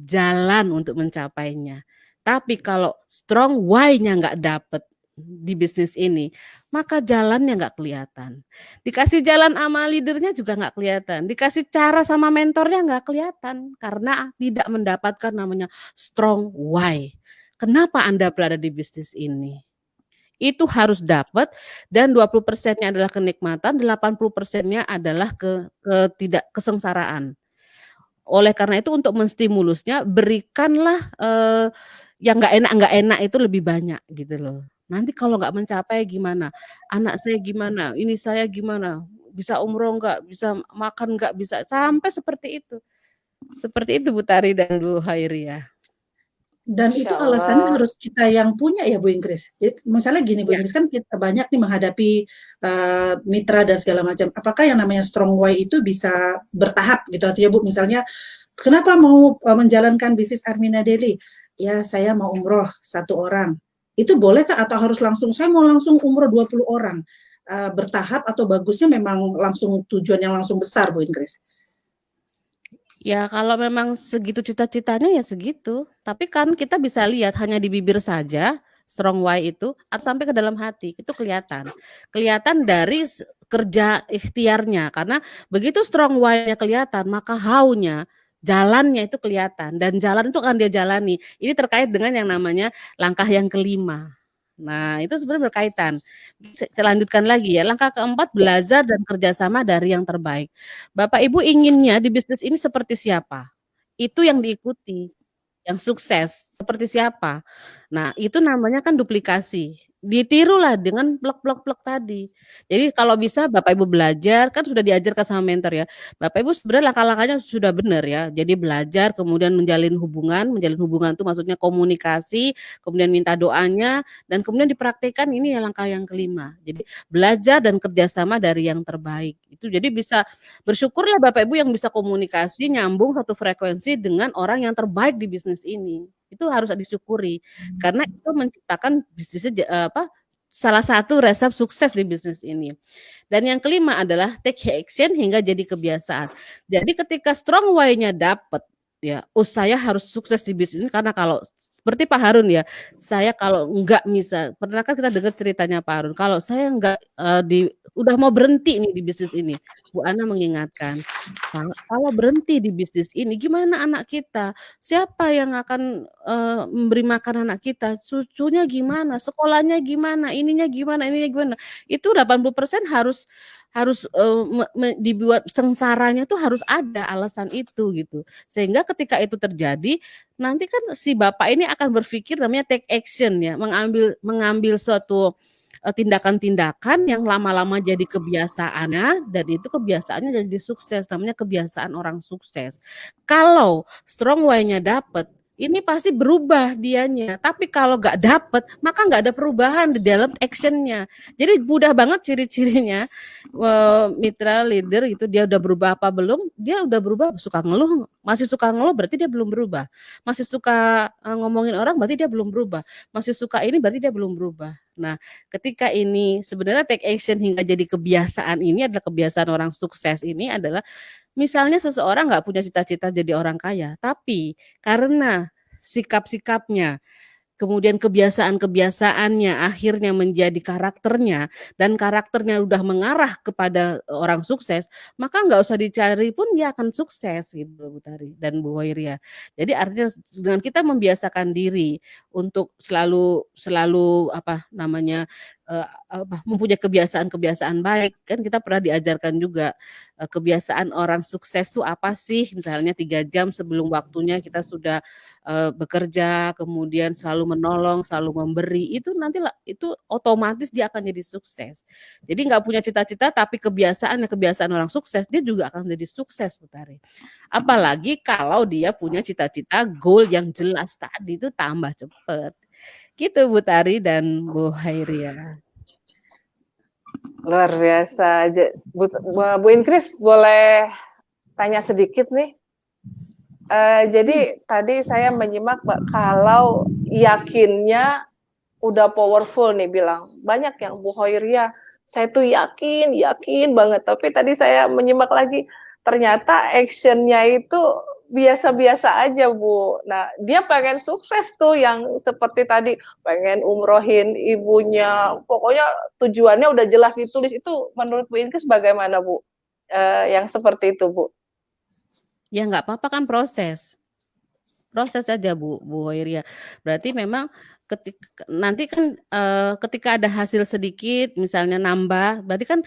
jalan untuk mencapainya. Tapi kalau strong why-nya nggak dapet, di bisnis ini, maka jalannya nggak kelihatan. Dikasih jalan sama leadernya juga nggak kelihatan. Dikasih cara sama mentornya nggak kelihatan karena tidak mendapatkan namanya strong why. Kenapa Anda berada di bisnis ini? Itu harus dapat, dan 20%-nya adalah kenikmatan, 80%-nya adalah tidak kesengsaraan. Oleh karena itu untuk menstimulusnya berikanlah yang nggak enak itu lebih banyak gitu loh. Nanti kalau nggak mencapai gimana? Anak saya gimana? Ini saya gimana? Bisa umroh nggak? Bisa makan nggak? Bisa sampai seperti itu. Seperti itu Bu Tari dan Bu Hairiah. Dan itu alasannya harus kita yang punya ya Bu Ingkris. Jadi, misalnya gini Bu Ingkris, kan kita banyak nih menghadapi mitra dan segala macam. Apakah yang namanya strong why itu bisa bertahap gitu artinya Bu? Misalnya kenapa mau menjalankan bisnis Armina Daily? Ya saya mau umroh 1 orang. Itu bolehkah atau harus langsung saya mau langsung umroh 20 orang? Bertahap atau bagusnya memang langsung tujuan yang langsung besar Bu Ingkris? Ya kalau memang segitu cita-citanya ya segitu. Tapi kan kita bisa lihat hanya di bibir saja strong why itu atau sampai ke dalam hati. Itu kelihatan. Kelihatan dari kerja ikhtiarnya. Karena begitu strong why-nya kelihatan, maka how-nya, jalannya itu kelihatan. Dan jalan itu akan dia jalani. Ini terkait dengan yang namanya langkah yang kelima. Nah itu sebenarnya berkaitan. Saya lanjutkan lagi ya. Langkah keempat, belajar dan kerjasama dari yang terbaik. Bapak Ibu inginnya di bisnis ini seperti siapa? Itu yang diikuti. Yang sukses seperti siapa? Nah itu namanya kan duplikasi. Ditirulah dengan blok-blok-blok tadi. Jadi kalau bisa Bapak Ibu belajar, kan sudah diajarkan sama mentor ya. Bapak Ibu sebenarnya langkah-langkahnya sudah benar ya. Jadi belajar, kemudian menjalin hubungan itu maksudnya komunikasi, kemudian minta doanya, dan kemudian dipraktikkan ini ya langkah yang kelima. Jadi belajar dan kerjasama dari yang terbaik. Itu jadi bisa bersyukurlah Bapak Ibu yang bisa komunikasi, nyambung satu frekuensi dengan orang yang terbaik di bisnis ini. Itu harus disyukuri karena itu menciptakan bisnisnya salah satu resep sukses di bisnis ini. Dan yang kelima adalah take action hingga jadi kebiasaan. Jadi ketika strong why-nya dapat ya, saya harus sukses di bisnis ini karena kalau seperti Pak Harun ya, saya kalau enggak bisa, pernah kan kita dengar ceritanya Pak Harun, kalau saya enggak udah mau berhenti nih di bisnis ini, Bu Ana mengingatkan, kalau berhenti di bisnis ini gimana anak kita? Siapa yang akan memberi makan anak kita? Susunya gimana? Sekolahnya gimana? Ininya gimana? Itu 80% harus dibuat sengsaranya tuh harus ada alasan itu gitu. Sehingga ketika itu terjadi, nanti kan si bapak ini akan berpikir namanya take action ya, mengambil suatu tindakan-tindakan yang lama-lama jadi kebiasaannya, dan itu kebiasaannya jadi sukses, namanya kebiasaan orang sukses. Kalau strong why-nya dapat, ini pasti berubah dianya. Tapi kalau nggak dapat, maka nggak ada perubahan di dalam actionnya. Jadi mudah banget ciri-cirinya mitra leader itu dia udah berubah apa belum? Dia udah berubah, suka ngeluh, masih suka ngeluh berarti dia belum berubah. Masih suka ngomongin orang berarti dia belum berubah. Masih suka ini berarti dia belum berubah. Nah, ketika ini sebenarnya take action hingga jadi kebiasaan ini adalah kebiasaan orang sukses ini adalah misalnya seseorang nggak punya cita-cita jadi orang kaya, tapi karena sikap-sikapnya, kemudian kebiasaan-kebiasaannya akhirnya menjadi karakternya, dan karakternya udah mengarah kepada orang sukses, maka nggak usah dicari pun dia akan sukses gitu Bu Tari dan Bu Hoiria. Jadi artinya dengan kita membiasakan diri untuk selalu mempunyai kebiasaan-kebiasaan baik, kan kita pernah diajarkan juga kebiasaan orang sukses itu apa sih? Misalnya 3 jam sebelum waktunya kita sudah bekerja, kemudian selalu menolong, selalu memberi, itu nanti itu otomatis dia akan jadi sukses. Jadi nggak punya cita-cita tapi kebiasaan orang sukses, dia juga akan jadi sukses Bu Tari. Apalagi kalau dia punya cita-cita goal yang jelas tadi, itu tambah cepet. Gitu Bu Tari dan Bu Hairiah. Luar biasa. Bu Ingkris boleh tanya sedikit nih? Jadi tadi saya menyimak kalau yakinnya udah powerful nih bilang. Banyak yang Bu Hoiria, saya tuh yakin banget. Tapi tadi saya menyimak lagi, ternyata actionnya itu biasa-biasa aja, Bu. Nah, dia pengen sukses tuh yang seperti tadi, pengen umrohin ibunya, pokoknya tujuannya udah jelas ditulis. Itu menurut Bu Ingkis bagaimana, Bu? Yang seperti itu, Bu? Ya nggak apa-apa kan proses. Proses aja Bu Hoiria. Berarti memang nanti kan ketika ada hasil sedikit misalnya nambah, berarti kan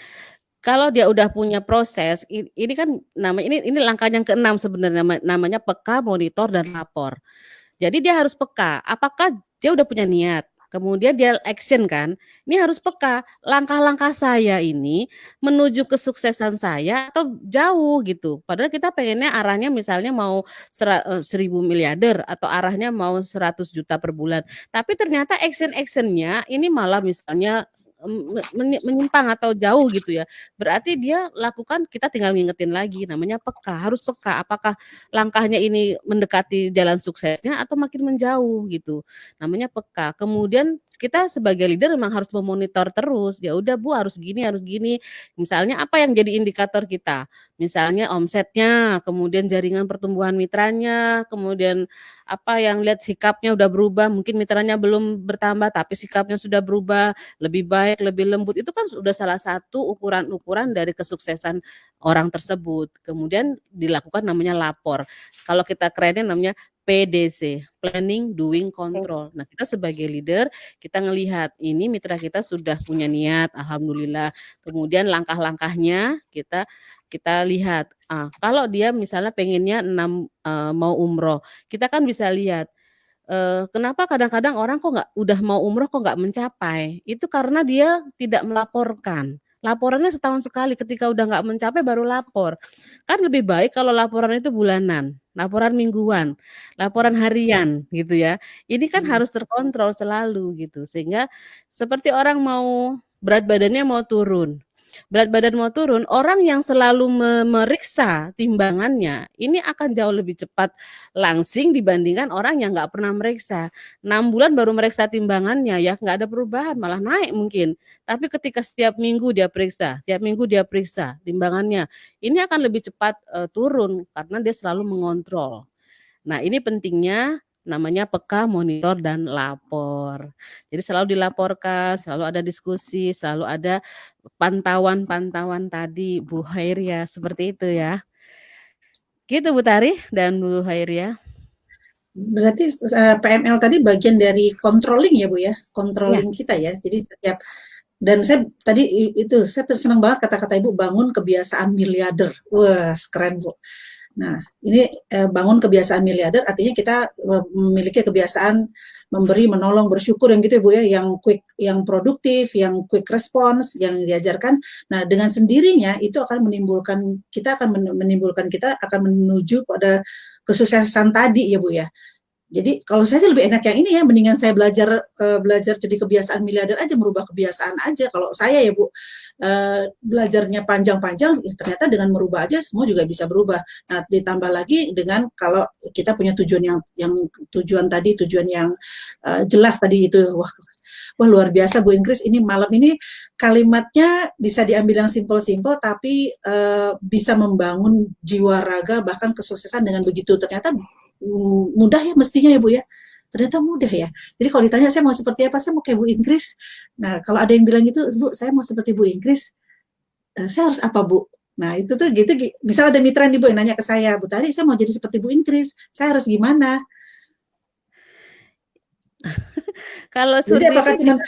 kalau dia udah punya proses, ini kan namanya ini langkah yang ke-6 sebenarnya namanya peka, monitor dan lapor. Jadi dia harus peka, apakah dia udah punya niat, kemudian dia action kan, ini harus peka, langkah-langkah saya ini menuju kesuksesan saya atau jauh gitu. Padahal kita pengennya arahnya misalnya mau 1.000 miliarder atau arahnya mau 100 juta per bulan. Tapi ternyata action-actionnya ini malah misalnya menyimpang atau jauh gitu ya. Berarti dia lakukan, kita tinggal ngingetin lagi, namanya peka, harus peka apakah langkahnya ini mendekati jalan suksesnya atau makin menjauh gitu. Namanya peka. Kemudian kita sebagai leader memang harus memonitor terus. Ya udah Bu, harus gini, harus gini. Misalnya apa yang jadi indikator kita? Misalnya omsetnya, kemudian jaringan pertumbuhan mitranya, kemudian apa yang lihat sikapnya udah berubah, mungkin mitranya belum bertambah tapi sikapnya sudah berubah, lebih baik, lebih lembut. Itu kan sudah salah satu ukuran-ukuran dari kesuksesan orang tersebut. Kemudian dilakukan namanya lapor. Kalau kita kerennya namanya PDC, Planning, Doing, Control. Nah, kita sebagai leader, kita ngelihat ini mitra kita sudah punya niat, alhamdulillah. Kemudian langkah-langkahnya kita lihat. Kalau dia misalnya pengennya mau umroh, kita kan bisa lihat kenapa kadang-kadang orang kok udah mau umroh kok nggak mencapai. Itu karena dia tidak melaporkan. Laporannya setahun sekali, ketika udah nggak mencapai baru lapor. Kan lebih baik kalau laporan itu bulanan, laporan mingguan, laporan harian gitu ya. Ini kan harus terkontrol selalu gitu. Sehingga seperti orang mau berat badannya mau turun. Berat badan mau turun, orang yang selalu memeriksa timbangannya ini akan jauh lebih cepat langsing dibandingkan orang yang nggak pernah meriksa. 6 bulan baru meriksa timbangannya ya nggak ada perubahan, malah naik mungkin. Tapi ketika setiap minggu dia periksa timbangannya, ini akan lebih cepat turun karena dia selalu mengontrol. Nah, ini pentingnya namanya peka, monitor, dan lapor. Jadi selalu dilaporkan, selalu ada diskusi, selalu ada pantauan-pantauan tadi Bu Hairia, seperti itu ya. Gitu Bu Tari dan Bu Hairia. Berarti PML tadi bagian dari controlling ya Bu ya, controlling kita ya. Jadi setiap dan saya tadi itu saya senang banget kata-kata Ibu bangun kebiasaan miliarder. Wah, keren Bu. Nah, ini bangun kebiasaan miliarder artinya kita memiliki kebiasaan memberi, menolong, bersyukur yang gitu ya Bu ya, yang quick, yang produktif, yang quick response, yang diajarkan. Nah, dengan sendirinya itu akan menimbulkan kita akan menuju pada kesuksesan tadi ya Bu ya. Jadi kalau saya lebih enak yang ini ya, mendingan saya belajar jadi kebiasaan miliarder aja, merubah kebiasaan aja. Kalau saya ya Bu, belajarnya panjang-panjang, ya ternyata dengan merubah aja semua juga bisa berubah. Nah, ditambah lagi dengan kalau kita punya tujuan yang tujuan yang jelas tadi itu, wah luar biasa Bu Ingkris. Ini malam ini kalimatnya bisa diambil yang simpel-simpel, tapi bisa membangun jiwa raga bahkan kesuksesan dengan begitu. Ternyata mudah ya mestinya ya Bu ya. Ternyata mudah ya. Jadi kalau ditanya saya mau seperti apa, saya mau kayak Bu Ingkris. Nah, kalau ada yang bilang gitu, Bu, saya mau seperti Bu Ingkris, saya harus apa Bu? Nah, itu tuh gitu. Misal ada mitra nih Bu yang nanya ke saya, Bu Tari, saya mau jadi seperti Bu Ingkris, saya harus gimana? Kalau Jadi survei apakah itu cuma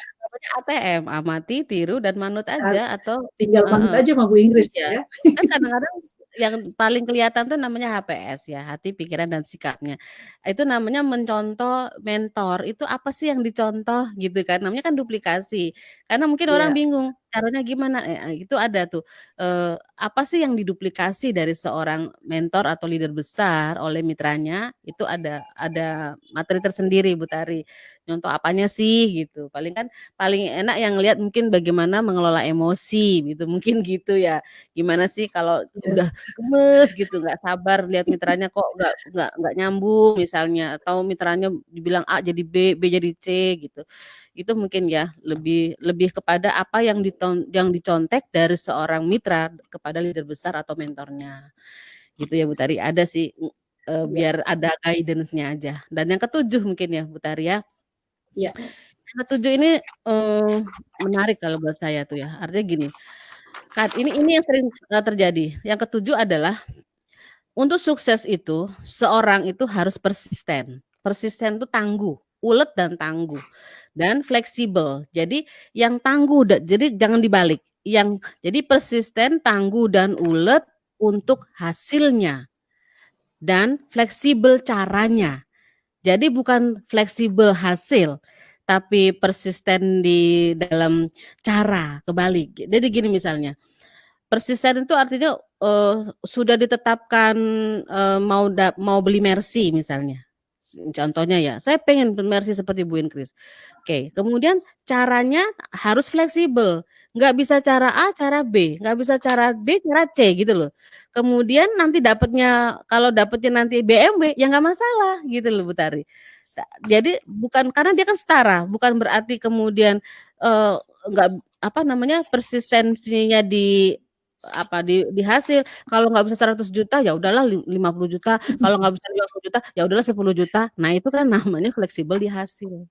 ATM, amati, tiru, dan manut aja atau tinggal manut aja sama Bu Ingkris iya. ya? Kan kadang-kadang yang paling kelihatan tuh namanya HPS ya, hati, pikiran, dan sikapnya. Itu namanya mencontoh mentor, itu apa sih yang dicontoh gitu kan, namanya kan duplikasi. Karena mungkin orang Ya. bingung, caranya gimana, itu ada tuh, apa sih yang diduplikasi dari seorang mentor atau leader besar oleh mitranya, itu ada materi tersendiri Bu Tari. Contoh apanya sih gitu, paling enak yang lihat mungkin bagaimana mengelola emosi gitu, mungkin gitu ya. Gimana sih kalau udah gemes gitu, nggak sabar lihat mitranya kok nggak nyambung misalnya, atau mitranya dibilang A jadi B, B jadi C gitu. Itu mungkin ya lebih kepada apa yang dicontek dari seorang mitra kepada leader besar atau mentornya. Gitu ya Bu Tari. Ada sih Ya. biar ada guidance-nya aja. Dan yang ketujuh mungkin ya Bu Tari ya. Ya. Yang ketujuh ini menarik kalau buat saya tuh ya. Artinya gini, kan ini yang sering terjadi. Yang ketujuh adalah untuk sukses itu seorang itu harus persisten. Persisten itu tangguh, ulet dan tangguh dan fleksibel. Jadi yang tangguh, jadi jangan dibalik. Jadi persisten, tangguh dan ulet untuk hasilnya dan fleksibel caranya. Jadi bukan fleksibel hasil, tapi persisten di dalam cara, kebalik. Jadi gini misalnya, persisten itu artinya sudah ditetapkan mau beli Mercy misalnya. Contohnya ya, saya pengen Mercy seperti Bu Inkris. Oke, kemudian caranya harus fleksibel. Nggak bisa cara A, cara B. Nggak bisa cara B, cara C gitu loh. Kemudian nanti kalau dapatnya nanti BMW, ya nggak masalah gitu loh Bu Tari. Jadi bukan, karena dia kan setara, bukan berarti kemudian nggak persistensinya di hasil. Kalau nggak bisa 100 juta ya udahlah 50 juta, kalau nggak bisa 50 juta ya udahlah 10 juta. Nah itu kan namanya fleksibel di hasil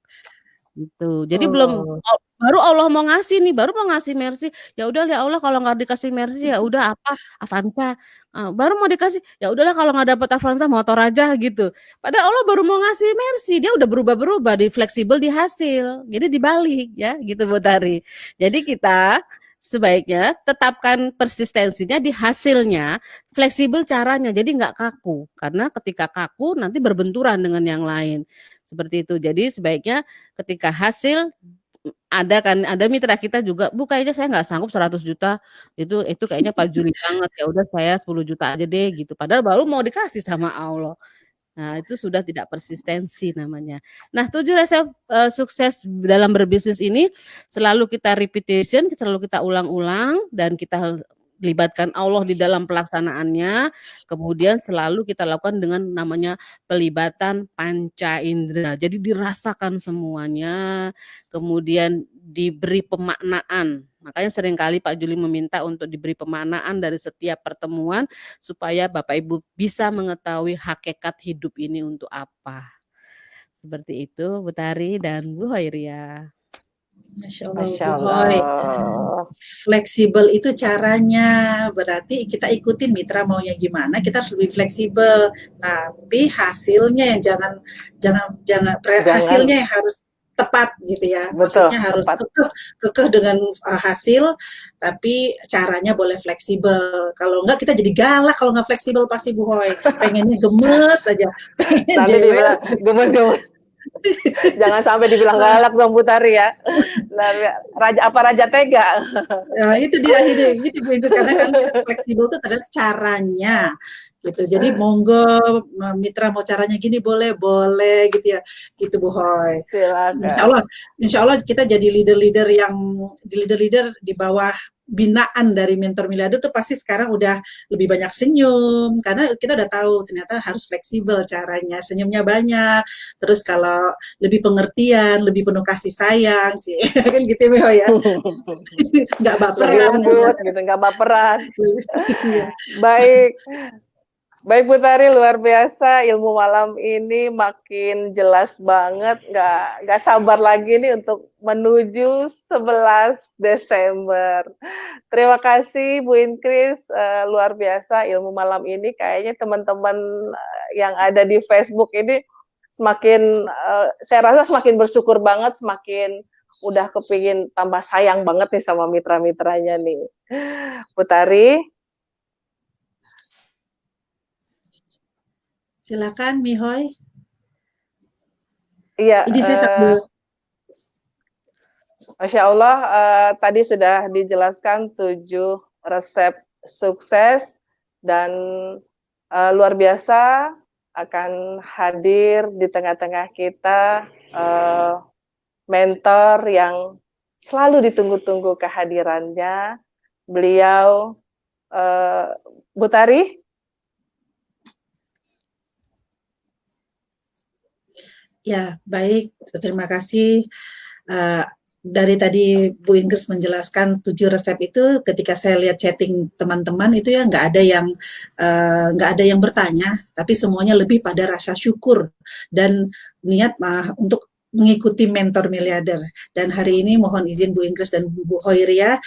gitu. Jadi baru Allah mau ngasih nih, baru mau ngasih Mercy, ya udah ya Allah kalau nggak dikasih Mercy ya udah Avanza. Baru mau dikasih, ya udahlah kalau nggak dapat Avanza motor aja gitu. Padahal Allah baru mau ngasih Mercy, dia udah berubah di fleksibel di hasil. Jadi dibalik ya gitu Bu Tari. Jadi kita sebaiknya tetapkan persistensinya di hasilnya, fleksibel caranya, jadi nggak kaku. Karena ketika kaku nanti berbenturan dengan yang lain. Seperti itu. Jadi sebaiknya ketika hasil ada mitra kita juga, Bu kayaknya saya nggak sanggup 100 juta, itu kayaknya Pak Juli banget, ya udah saya 10 juta aja deh gitu. Padahal baru mau dikasih sama Allah. Nah, itu sudah tidak persistensi namanya. Nah, 7 resep sukses dalam berbisnis ini selalu kita repetition, selalu kita ulang-ulang dan kita libatkan Allah di dalam pelaksanaannya. Kemudian selalu kita lakukan dengan namanya pelibatan panca indera. Jadi dirasakan semuanya, kemudian diberi pemaknaan. Makanya seringkali Pak Juli meminta untuk diberi pemaknaan dari setiap pertemuan supaya Bapak Ibu bisa mengetahui hakikat hidup ini untuk apa. Seperti itu Bu Tari dan Bu Hoiria. Masya Allah, Masya Bu Hoy. Allah. Fleksibel itu caranya, berarti kita ikutin mitra maunya gimana, kita harus lebih fleksibel. Tapi hasilnya yang hasilnya yang harus tepat gitu ya. Betul, maksudnya harus tepat. kekeh dengan hasil, tapi caranya boleh fleksibel. Kalau enggak kita jadi galak kalau nggak fleksibel pasti Bu Hoy. Pengennya gemes aja. Nanti dibilang gemes. Jangan sampai dibilang galak dong Bu Tari ya. Raja tega. Nah, itu dia akhirnya gitu Bu Inkris, karena kan fleksibel itu terhadap caranya gitu. Jadi monggo mitra mau caranya gini boleh gitu ya. Gitu Bu Hoy. Silakan. Insya Allah kita jadi leader-leader di bawah binaan dari Mentor Miliarder tuh pasti sekarang udah lebih banyak senyum, karena kita udah tahu ternyata harus fleksibel caranya, senyumnya banyak, terus kalau lebih pengertian, lebih penuh kasih sayang, kan gitu ya, nggak baperan, lebih lembut gitu, nggak baperan. Baik Bu Tari, luar biasa ilmu malam ini makin jelas banget, nggak sabar lagi nih untuk menuju 11 Desember. Terima kasih Bu Inkris, luar biasa ilmu malam ini, kayaknya teman-teman yang ada di Facebook ini semakin, saya rasa semakin bersyukur banget, semakin udah kepingin tambah sayang banget nih sama mitra-mitranya nih. Bu Tari. Silakan Mihoy. Iya. Ini saya sambil. Masya Allah, tadi sudah dijelaskan 7 resep sukses dan luar biasa akan hadir di tengah-tengah kita mentor yang selalu ditunggu-tunggu kehadirannya. Beliau Bu Tari. Ya, baik. Terima kasih dari tadi Bu Inggris menjelaskan 7 resep itu, ketika saya lihat chatting teman-teman itu ya nggak ada yang bertanya, tapi semuanya lebih pada rasa syukur dan niat untuk mengikuti mentor miliarder. Dan hari ini mohon izin Bu Inggris dan Bu Hoiria,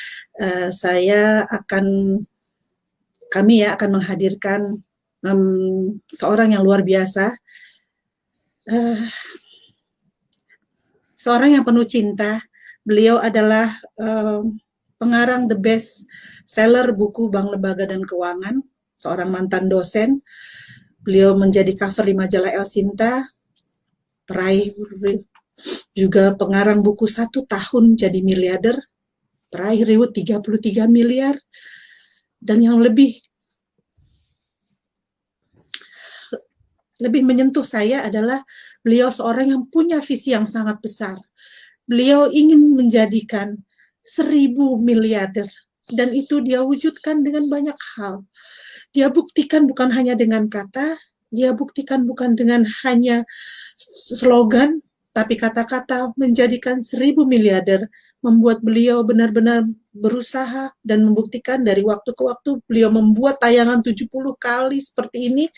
kami akan menghadirkan seorang yang luar biasa, seorang yang penuh cinta. Beliau adalah pengarang the best seller buku Bank Lembaga dan Keuangan, seorang mantan dosen. Beliau menjadi cover di majalah El Sinta, peraih juga pengarang buku 1 tahun jadi miliarder, peraih reward 33 miliar, dan yang lebih menyentuh saya adalah beliau seorang yang punya visi yang sangat besar. Beliau ingin menjadikan 1000 miliarder, dan itu dia wujudkan dengan banyak hal. Dia buktikan bukan hanya dengan kata, dia buktikan bukan dengan hanya slogan, tapi kata-kata menjadikan 1000 miliarder, membuat beliau benar-benar berusaha dan membuktikan dari waktu ke waktu. Beliau membuat tayangan 70 kali seperti ini.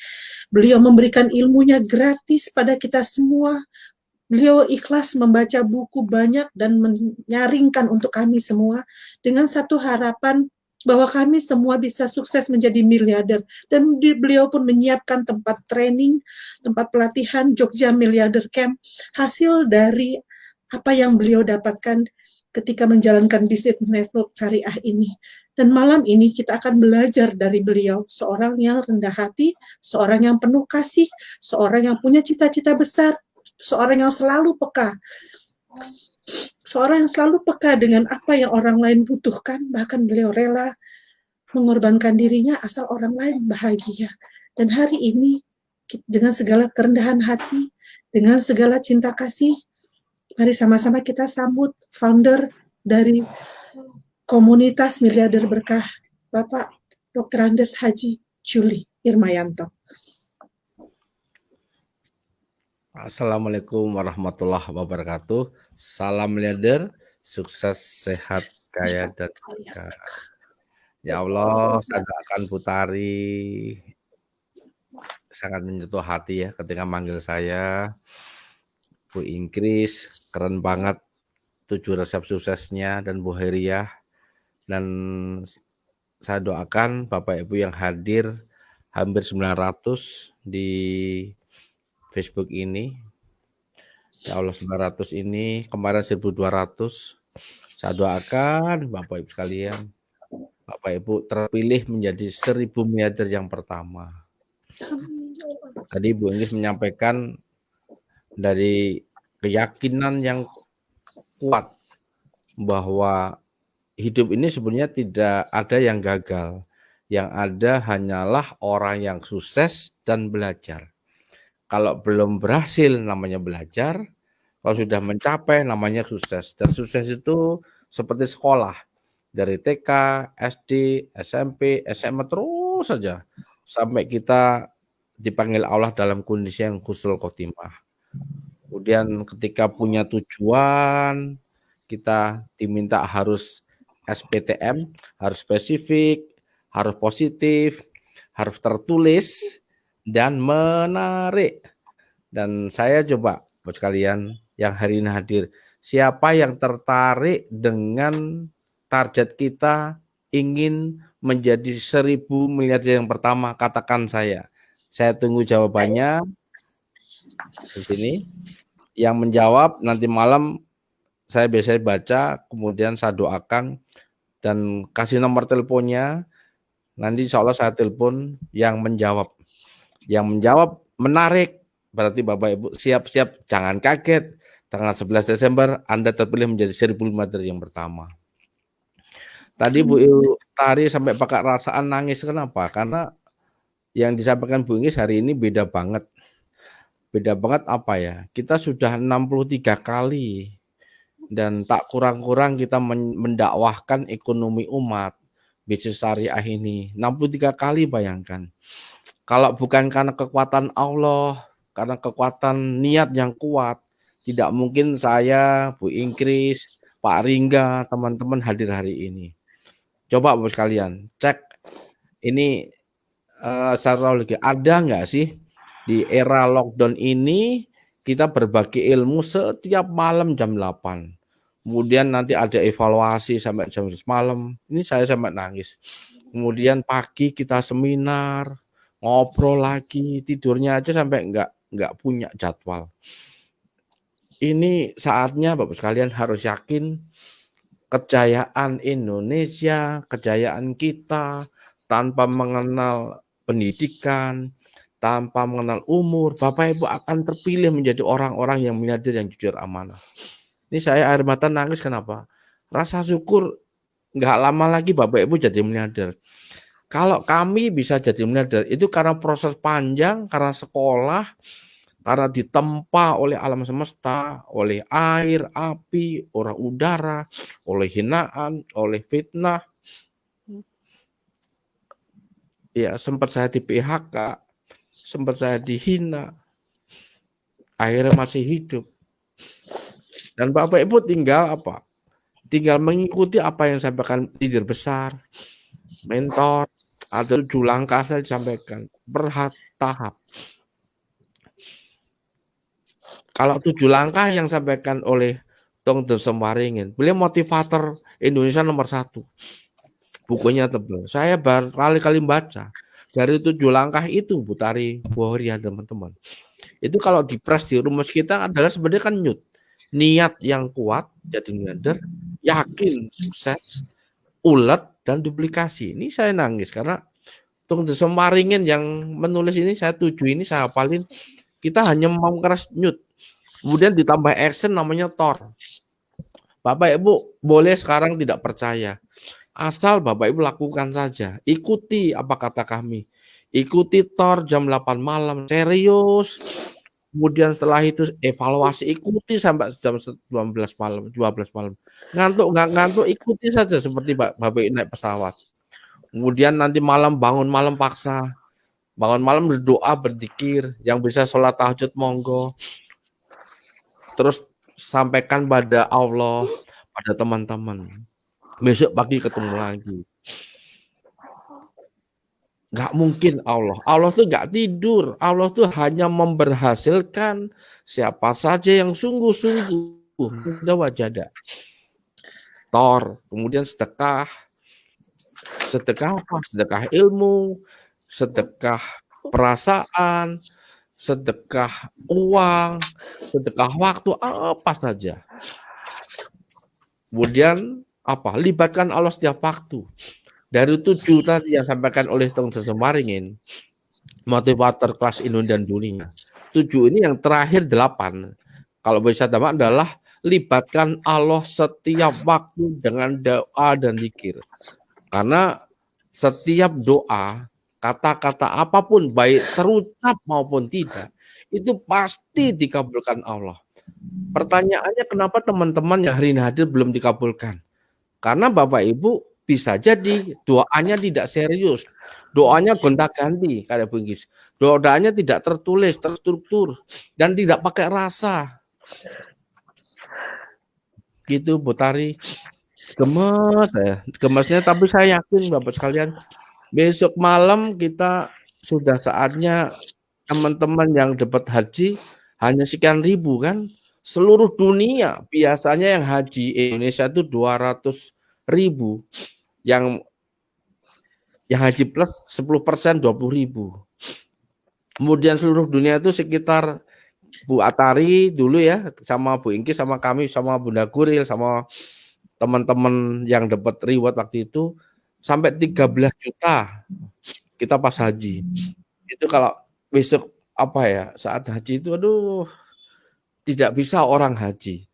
Beliau memberikan ilmunya gratis pada kita semua. Beliau ikhlas membaca buku banyak dan menyaringkan untuk kami semua dengan satu harapan bahwa kami semua bisa sukses menjadi miliarder. Dan beliau pun menyiapkan tempat training, tempat pelatihan Jogja Miliarder Camp, hasil dari apa yang beliau dapatkan ketika menjalankan bisnis network syariah ini. Dan malam ini kita akan belajar dari beliau, seorang yang rendah hati, seorang yang penuh kasih, seorang yang punya cita-cita besar, seorang yang selalu peka, dengan apa yang orang lain butuhkan. Bahkan beliau rela mengorbankan dirinya asal orang lain bahagia. Dan hari ini dengan segala kerendahan hati, dengan segala cinta kasih, mari sama-sama kita sambut founder dari komunitas Miliarder Berkah, Bapak Dr. Andes Haji Juli Irmayanto. Assalamualaikum warahmatullahi wabarakatuh. Salam miliarder, sukses, sehat, kaya, dan berkah. Ya Allah, saya doakan Putari sangat menyentuh hati ya ketika manggil saya. Bu Inggris, keren banget 7 resep suksesnya, dan Bu Heriah. Dan saya doakan Bapak Ibu yang hadir hampir 900 di Facebook ini. Ya Allah, 900 ini, kemarin 1200. Saya doakan Bapak Ibu sekalian, Bapak Ibu terpilih menjadi 1000 miliarder yang pertama. Tadi Bu Inggris menyampaikan dari keyakinan yang kuat bahwa hidup ini sebenarnya tidak ada yang gagal. Yang ada hanyalah orang yang sukses dan belajar. Kalau belum berhasil namanya belajar, kalau sudah mencapai namanya sukses. Dan sukses itu seperti sekolah. Dari TK, SD, SMP, SMA terus saja. Sampai kita dipanggil Allah dalam kondisi yang husnul khotimah. Kemudian ketika punya tujuan, kita diminta harus SPTM, harus spesifik, harus positif, harus tertulis, dan menarik. Dan saya coba buat kalian yang hari ini hadir, siapa yang tertarik dengan target kita ingin menjadi 1000 miliarder yang pertama, katakan saya. Saya tunggu jawabannya di sini. Yang menjawab nanti malam saya biasanya baca, kemudian saya doakan dan kasih nomor teleponnya. Nanti insya Allah saya telepon yang menjawab. Yang menjawab menarik, berarti Bapak Ibu siap-siap, jangan kaget. Tanggal 11 Desember Anda terpilih menjadi 1000 miliarder yang pertama. Tadi Bu Tari sampai pakai rasaan nangis, kenapa? Karena yang disampaikan Bu Inggris hari ini beda banget. Beda banget apa ya? Kita sudah 63 kali dan tak kurang-kurang kita mendakwahkan ekonomi umat. Bisnis syariah ini 63 kali, bayangkan. Kalau bukan karena kekuatan Allah, karena kekuatan niat yang kuat, tidak mungkin saya, Bu Inggris, Pak Ringga, teman-teman hadir hari ini. Coba Bapak sekalian cek ini secara lagi ada nggak sih di era lockdown ini kita berbagi ilmu setiap malam jam 8. Kemudian nanti ada evaluasi sampai jam 11 malam. Ini saya sampai nangis. Kemudian pagi kita seminar, ngobrol lagi, tidurnya aja sampai nggak punya jadwal. Ini saatnya Bapak sekalian harus yakin kejayaan Indonesia, kejayaan kita tanpa mengenal pendidikan, tanpa mengenal umur, Bapak Ibu akan terpilih menjadi orang-orang yang miliarder yang jujur amanah. Ini saya air mata nangis kenapa? Rasa syukur nggak lama lagi Bapak Ibu jadi miliarder. Kalau kami bisa jadi miliarder itu karena proses panjang, karena sekolah, karena ditempa oleh alam semesta, oleh air, api, orang udara, oleh hinaan, oleh fitnah. Ya, sempat saya di PHK, sempat saya dihina, akhirnya masih hidup. Dan Bapak Ibu tinggal apa? Tinggal mengikuti apa yang disampaikan leader besar, mentor, atau 7 langkah saya disampaikan, bertahap. Kalau 7 langkah yang disampaikan oleh Tong Desem Waringin, beliau motivator Indonesia nomor 1. Bukunya tebal. Saya berkali-kali baca. Dari 7 langkah itu, Bu Tari, Bu Horia, teman-teman. Itu kalau dipres di rumus kita adalah sebenarnya kan niat yang kuat, jadi miliarder, yakin, sukses, ulet, dan duplikasi. Ini saya nangis karena Tung Desem Waringin yang menulis ini, saya tuju ini, saya hafalin. Kita hanya mau keras nyut. Kemudian ditambah action namanya Thor. Bapak Ibu boleh sekarang tidak percaya. Asal Bapak Ibu lakukan saja. Ikuti apa kata kami. Ikuti Thor jam 8 malam. Serius. Kemudian setelah itu evaluasi. Ikuti sampai jam 12 malam. 12 malam. Ngantuk, nggak ngantuk. Ikuti saja seperti Bapak Ibu naik pesawat. Kemudian nanti malam bangun malam paksa. Bangun malam berdoa, berzikir. Yang bisa sholat tahajud monggo. Terus sampaikan pada Allah, pada teman-teman. Besok pagi ketemu lagi. Nggak mungkin Allah. Allah tuh nggak tidur. Allah tuh hanya memberhasilkan siapa saja yang sungguh-sungguh. Udah wajada. Thor. Kemudian sedekah. Sedekah apa? Sedekah ilmu. Sedekah perasaan. Sedekah uang. Sedekah waktu. Apa saja. Kemudian apa? Libatkan Allah setiap waktu. Dari 7 tadi yang disampaikan oleh Tung Desem Waringin, motivator kelas Indonesia dan dunia. 7 ini yang terakhir 8. Kalau bisa tambah adalah libatkan Allah setiap waktu dengan doa dan zikir. Karena setiap doa, kata-kata apapun baik terucap maupun tidak, itu pasti dikabulkan Allah. Pertanyaannya kenapa teman-teman yang hari ini hadir belum dikabulkan? Karena Bapak Ibu bisa jadi doanya tidak serius. Doanya gonta-ganti kayak Bu Inggris. Doanya tidak tertulis, terstruktur dan tidak pakai rasa. Gitu Bu Tari. Gemes saya. Gemesnya tapi saya yakin Bapak sekalian besok malam kita sudah saatnya teman-teman yang dapat haji hanya sekian ribu kan. Seluruh dunia biasanya yang haji Indonesia itu 200.000, yang haji plus 10% 20.000. Kemudian seluruh dunia itu sekitar Bu Atari dulu ya, sama Bu Ingki, sama kami, sama Bunda Guril, sama teman-teman yang dapat reward waktu itu sampai 13 juta kita pas haji. Itu kalau besok apa ya saat haji itu aduh. Tidak bisa orang haji.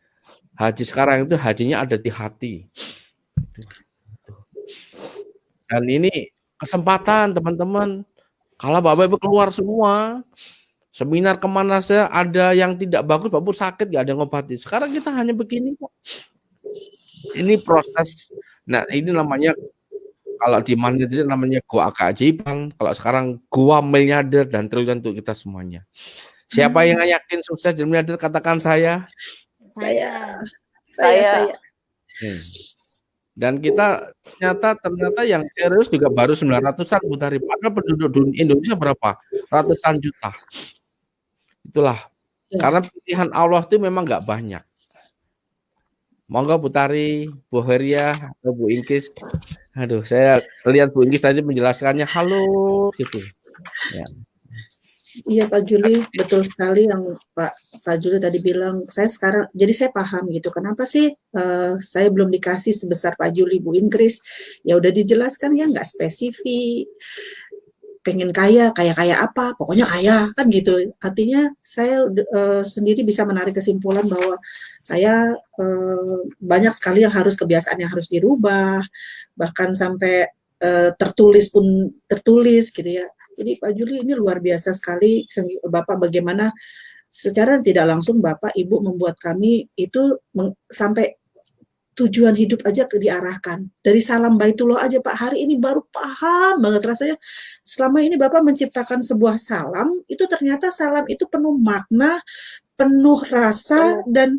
Haji sekarang itu hajinya ada di hati. Dan ini kesempatan teman-teman. Kalau Bapak Ibu keluar semua, seminar kemana saja ada yang tidak bagus, Bapak Ibu sakit gak ada ngobati. Sekarang kita hanya begini kok. Ini proses. Nah ini namanya kalau di mana itu namanya gua keajaiban. Kalau sekarang gua miliarder dan triliun untuk kita semuanya. Siapa yang yakin sukses jadi miliarder katakan saya. Saya. Dan kita ternyata yang serius juga baru 900-an Bu Tari. Padahal penduduk Indonesia berapa? Ratusan juta. Itulah. Karena pilihan Allah itu memang nggak banyak. Monggo Bu Tari, Bu Heria, atau Bu Ingkis. Aduh, saya lihat Bu Ingkis tadi menjelaskannya halus gitu. Ya. Iya Pak Juli, betul sekali yang Pak Juli tadi bilang. Saya sekarang, jadi saya paham gitu. Kenapa sih saya belum dikasih sebesar Pak Juli, Bu Ingkris? Ya udah dijelaskan ya, nggak spesifik. Pengen kaya apa? Pokoknya kaya kan gitu. Artinya saya sendiri bisa menarik kesimpulan bahwa saya banyak sekali yang harus kebiasaan yang harus dirubah, bahkan sampai tertulis gitu ya. Jadi Pak Juli ini luar biasa sekali, Bapak bagaimana secara tidak langsung Bapak Ibu membuat kami itu sampai tujuan hidup aja diarahkan. Dari salam baitullah aja Pak, hari ini baru paham banget rasanya. Selama ini Bapak menciptakan sebuah salam, itu ternyata salam itu penuh makna, penuh rasa, dan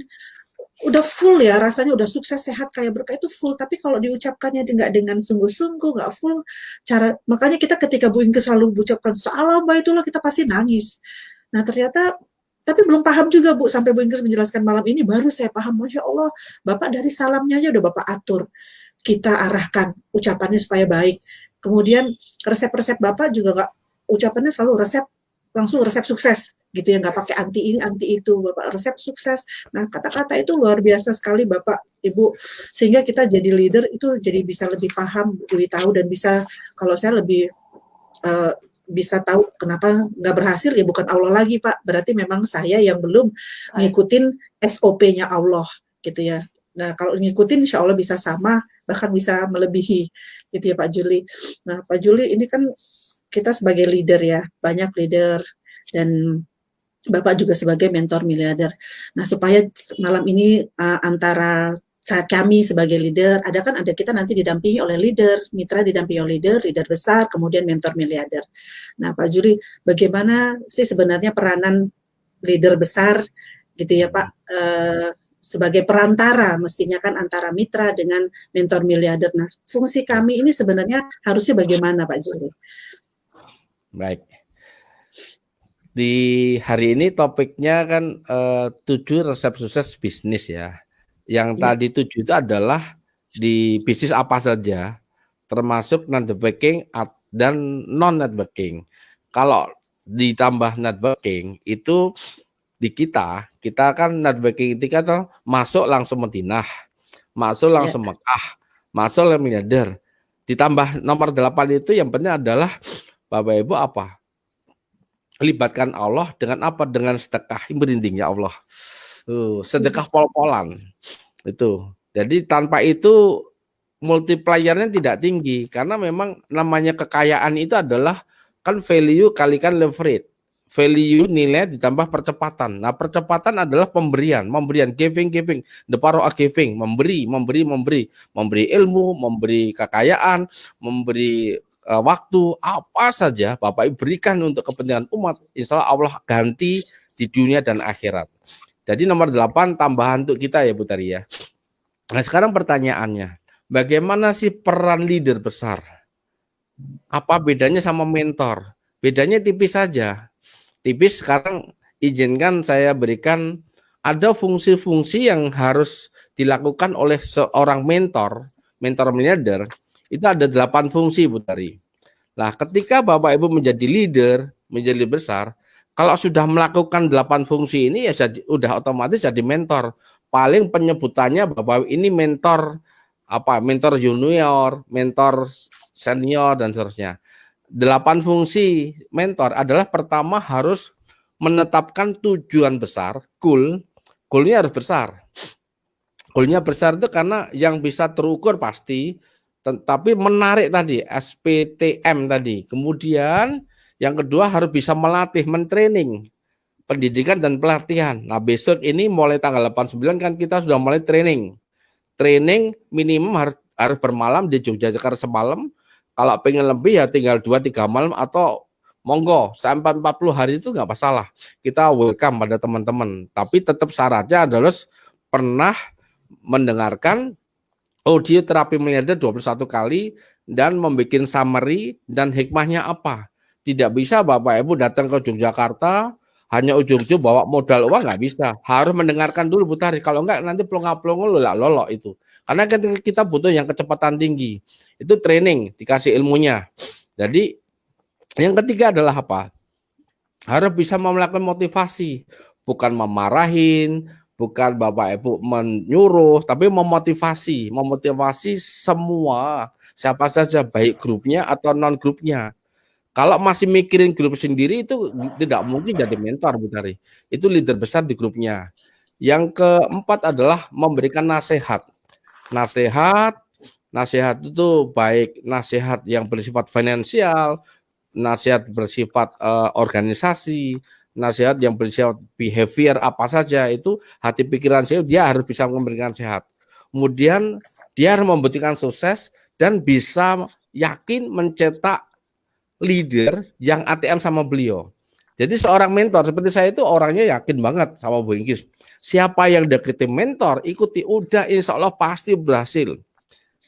udah full ya, rasanya udah sukses, sehat, kaya, berkah itu full. Tapi kalau diucapkannya nggak dengan sungguh-sungguh, nggak full cara, makanya kita ketika Bu Ingkis selalu mengucapkan salam baitullah, kita pasti nangis. Nah ternyata, tapi belum paham juga Bu, sampai Bu Ingkis menjelaskan malam ini, baru saya paham, Masya Allah, Bapak dari salamnya aja udah Bapak atur, kita arahkan ucapannya supaya baik. Kemudian resep-resep Bapak juga nggak, ucapannya selalu langsung resep sukses gitu ya, nggak pakai anti ini anti itu, Bapak resep sukses. Nah kata-kata itu luar biasa sekali Bapak Ibu, sehingga kita jadi leader itu jadi bisa lebih paham, lebih tahu, dan bisa, kalau saya lebih bisa tahu kenapa nggak berhasil, ya bukan Allah lagi Pak, berarti memang saya yang belum ngikutin SOP-nya Allah gitu ya. Nah kalau ngikutin insya Allah bisa sama, bahkan bisa melebihi gitu ya Pak Juli. Nah Pak Juli ini kan kita sebagai leader ya, banyak leader, dan Bapak juga sebagai mentor miliarder. Nah, supaya malam ini antara kami sebagai leader, ada kita nanti didampingi oleh leader, mitra didampingi oleh leader besar, kemudian mentor miliarder. Nah, Pak Juli, bagaimana sih sebenarnya peranan leader besar gitu ya Pak, sebagai perantara mestinya kan antara mitra dengan mentor miliarder. Nah, fungsi kami ini sebenarnya harusnya bagaimana Pak Juli? Baik. Di hari ini topiknya kan 7 resep sukses bisnis ya. Yang tadi 7 itu adalah di bisnis apa saja, termasuk networking dan non networking. Kalau ditambah networking itu di kita kan networking itu kan masuk langsung Madinah, masuk langsung Mekah, masuk langsung miliarder. Ditambah nomor 8 itu yang penting adalah Bapak Ibu apa? Libatkan Allah dengan apa? Dengan sedekah merinding ya Allah. Sedekah pol-polan. Itu. Jadi tanpa itu multipliernya tidak tinggi, karena memang namanya kekayaan itu adalah kan value kalikan leverage. Value nilai ditambah percepatan. Nah, percepatan adalah pemberian, giving, the power of giving, memberi ilmu, memberi kekayaan, memberi waktu, apa saja Bapak Ibu berikan untuk kepentingan umat, insya Allah ganti di dunia dan akhirat. Jadi nomor 8 tambahan untuk kita ya Bu Tari ya. Nah sekarang pertanyaannya, bagaimana sih peran leader besar? Apa bedanya sama mentor? Bedanya tipis saja. Tipis. Sekarang izinkan saya berikan, ada fungsi-fungsi yang harus dilakukan oleh seorang mentor miliarder. Itu ada 8 fungsi Bu Tari. Nah, ketika Bapak Ibu menjadi leader besar, kalau sudah melakukan 8 fungsi ini ya udah otomatis jadi mentor. Paling penyebutannya Bapak ini mentor mentor junior, mentor senior dan seterusnya. 8 fungsi mentor adalah pertama harus menetapkan tujuan besar, goal-nya harus besar. Goal-nya besar itu karena yang bisa terukur pasti, tapi menarik tadi, SPTM tadi. Kemudian yang kedua harus bisa melatih, mentraining, pendidikan dan pelatihan. Nah besok ini mulai tanggal 89 kan kita sudah mulai training. Training minimum harus bermalam di Yogyakarta semalam. Kalau pengen lebih ya tinggal 2-3 malam atau monggo sampai 40 hari itu nggak masalah. Kita welcome pada teman-teman. Tapi tetap syaratnya adalah pernah mendengarkan Audioterapi miliarder 21 kali dan membuat summary dan hikmahnya apa. Tidak bisa Bapak Ibu datang ke Yogyakarta hanya ujung-ujung bawa modal uang, nggak bisa. Harus mendengarkan dulu Bu Tari. Kalau enggak nanti pelongo-pelongo lolok itu. Karena kita butuh yang kecepatan tinggi. Itu training, dikasih ilmunya. Jadi yang ketiga adalah apa? Harus bisa melakukan motivasi, bukan memarahin, bukan Bapak Ibu menyuruh, tapi memotivasi semua, siapa saja, baik grupnya atau non grupnya. Kalau masih mikirin grup sendiri itu tidak mungkin jadi mentor, Bu Tari. Itu leader besar di grupnya. Yang keempat adalah memberikan nasihat. Nasihat itu baik nasihat yang bersifat finansial, nasihat bersifat organisasi, nasihat yang bersifat behavior apa saja, itu hati pikiran saya dia harus bisa memberikan sehat. Kemudian dia harus membuktikan sukses dan bisa yakin mencetak leader yang ATM sama beliau. Jadi seorang mentor seperti saya itu orangnya yakin banget sama Bu Inggris. Siapa yang deketin mentor, ikuti, udah insya Allah pasti berhasil.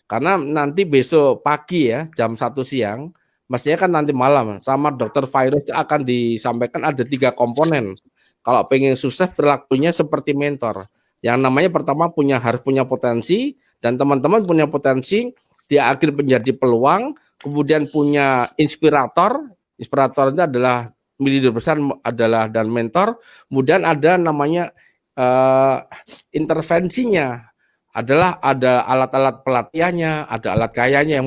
Karena nanti besok pagi ya, jam 1 siang, mestinya kan nanti malam, sama Dr. Virus akan disampaikan ada 3 komponen. Kalau pengen sukses berlakunya seperti mentor. Yang namanya pertama harus punya potensi, dan teman-teman punya potensi, dia akhir menjadi peluang, kemudian punya inspirator itu adalah leader besar adalah dan mentor, kemudian ada namanya intervensinya, adalah ada alat-alat pelatihannya, ada alat kayanya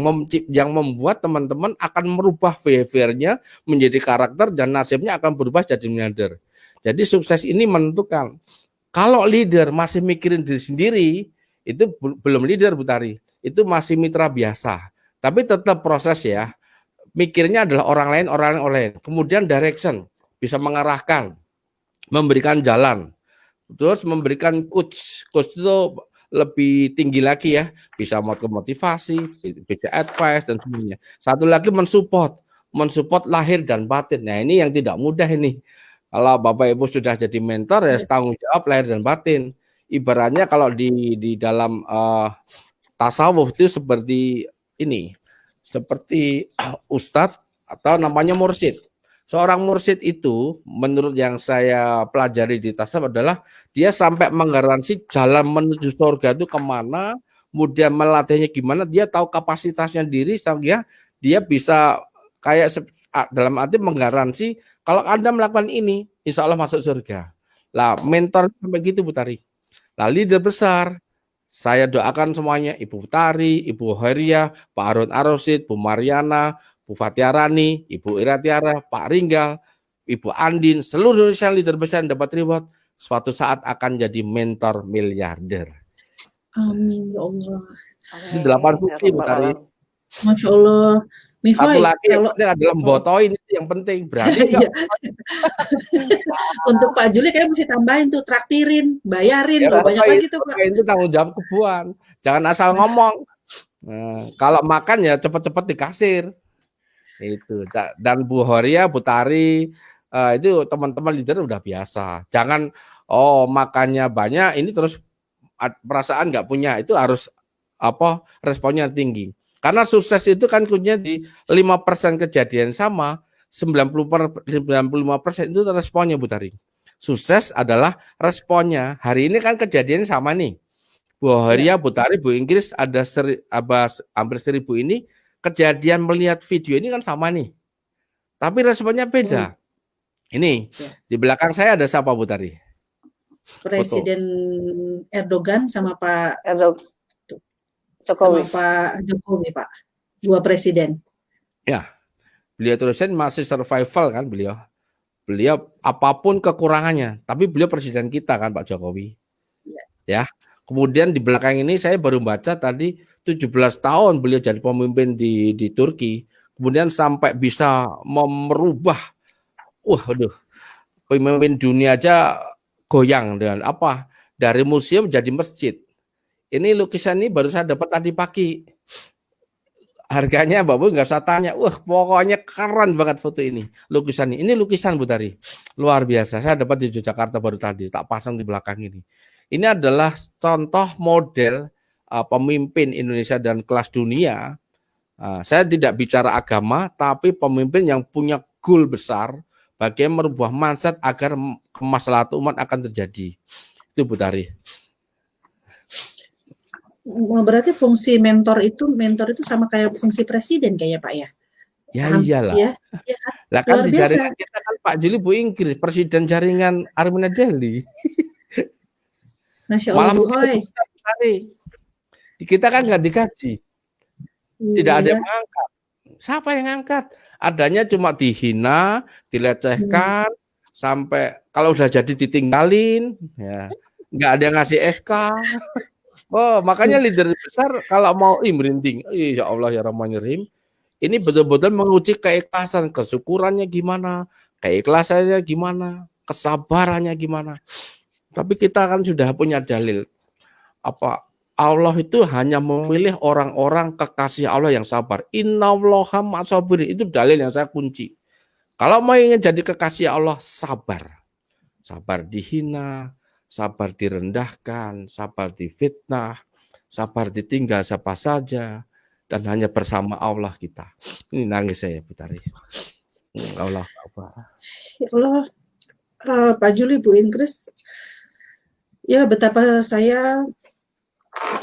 yang membuat teman-teman akan merubah behaviornya menjadi karakter dan nasibnya akan berubah jadi leader. Jadi sukses ini menentukan. Kalau leader masih mikirin diri sendiri, itu belum leader Bu Tari, itu masih mitra biasa. Tapi tetap proses ya. Mikirnya adalah orang lain. Kemudian direction, bisa mengarahkan, memberikan jalan. Terus memberikan coach itu lebih tinggi lagi ya, bisa motivasi, bisa advice dan sebagainya. Satu lagi mensupport lahir dan batin. Nah ini yang tidak mudah ini. Kalau Bapak Ibu sudah jadi mentor ya tanggung jawab lahir dan batin. Ibaratnya kalau di dalam tasawuf itu seperti ini, seperti ustadz atau namanya mursyid. Seorang mursyid itu menurut yang saya pelajari di tasawuf adalah dia sampai menggaransi jalan menuju surga itu kemana, kemudian melatihnya gimana, dia tahu kapasitasnya diri sehingga dia bisa kayak dalam arti menggaransi kalau Anda melakukan ini, insya Allah masuk surga. Lah mentor sampai gitu Bu Tari. Lah leader besar, saya doakan semuanya, Ibu Tari, Ibu Hoiria, Pak Harun Ar-Rasyid, Bu Mariana, Bu Fatiarani, Ibu Ira Tiara, Pak Ringgal, Ibu Andin, seluruh Indonesia leader besar yang dapat reward, suatu saat akan jadi mentor miliarder. Amin ya Allah. Itu 8 fungsi Bu Tari. Masya Allah. Satu lagi yang penting adalah botoin, itu yang penting. Berarti untuk Pak Juli kayak mesti tambahin tuh, traktirin, bayarin, ya, banyak lagi tuh Pak. Itu tanggung jawab kebuan. Jangan asal ngomong. Nah, kalau makan ya cepet-cepet dikasir. Itu. Dan Bu Horia, Bu Tari, itu teman-teman leader udah biasa. Jangan makannya banyak, ini terus perasaan nggak punya. Itu harus responnya tinggi. Karena sukses itu kan kuncinya di 5% kejadian sama, 95% itu responnya Bu Tari. Sukses adalah responnya. Hari ini kan kejadian sama nih. Bu Horia, Bu Tari, Bu Inggris ada hampir 1000 ini kejadian melihat video ini kan sama nih. Tapi responnya beda. Ini di belakang saya ada siapa Bu Tari? Presiden Erdogan sama Pak Jokowi. Sama Pak Jokowi, Pak. 2 presiden. Ya. Beliau terusin masih survival kan beliau. Beliau apapun kekurangannya, tapi beliau presiden kita kan Pak Jokowi. Ya. Kemudian di belakang ini saya baru baca tadi 17 tahun beliau jadi pemimpin di Turki. Kemudian sampai bisa merubah pemimpin dunia aja goyang dengan apa? Dari museum jadi masjid. Ini lukisan ini baru saya dapat tadi pagi. Harganya Bapak nggak usah tanya. Pokoknya keren banget foto ini. Lukisan ini. Ini lukisan Bu Tari. Luar biasa. Saya dapat di Yogyakarta baru tadi. Tak pasang di belakang ini. Ini adalah contoh model pemimpin Indonesia dan kelas dunia, saya tidak bicara agama, tapi pemimpin yang punya goal besar, bagaimana merubah mindset agar kemaslahatan umat akan terjadi. Itu Bu Tari. Berarti fungsi mentor itu sama kayak fungsi presiden kayak Pak ya? Ya iyalah. Ya. Lah kan di jaringan kita kan Pak Juli Bu Inggris, presiden jaringan Armina Deli. Masya Allah, Bu Hoy. Kita kan nggak digaji. Tidak ada yang mengangkat. Siapa yang ngangkat? Adanya cuma dihina, dilecehkan, sampai kalau udah jadi ditinggalin, ya nggak ada yang ngasih SK. Oh, makanya leader besar kalau mau merinding, ya Allah ya Rahmanir-Rahim. Ini betul-betul menguji keikhlasan, kesyukurannya gimana, keikhlasannya gimana, kesabarannya gimana. Tapi kita kan sudah punya dalil. Allah itu hanya memilih orang-orang kekasih Allah yang sabar. Innallaha ma'as-sabirin. Itu dalil yang saya kunci. Kalau mau ingin jadi kekasih Allah, sabar. Sabar dihina, sabar direndahkan, sabar difitnah, sabar ditinggal siapa saja, dan hanya bersama Allah kita. Ini nangis saya, Bu Tari. Allah apa? Ya Allah, Pak Juli, Bu Inggris, ya betapa saya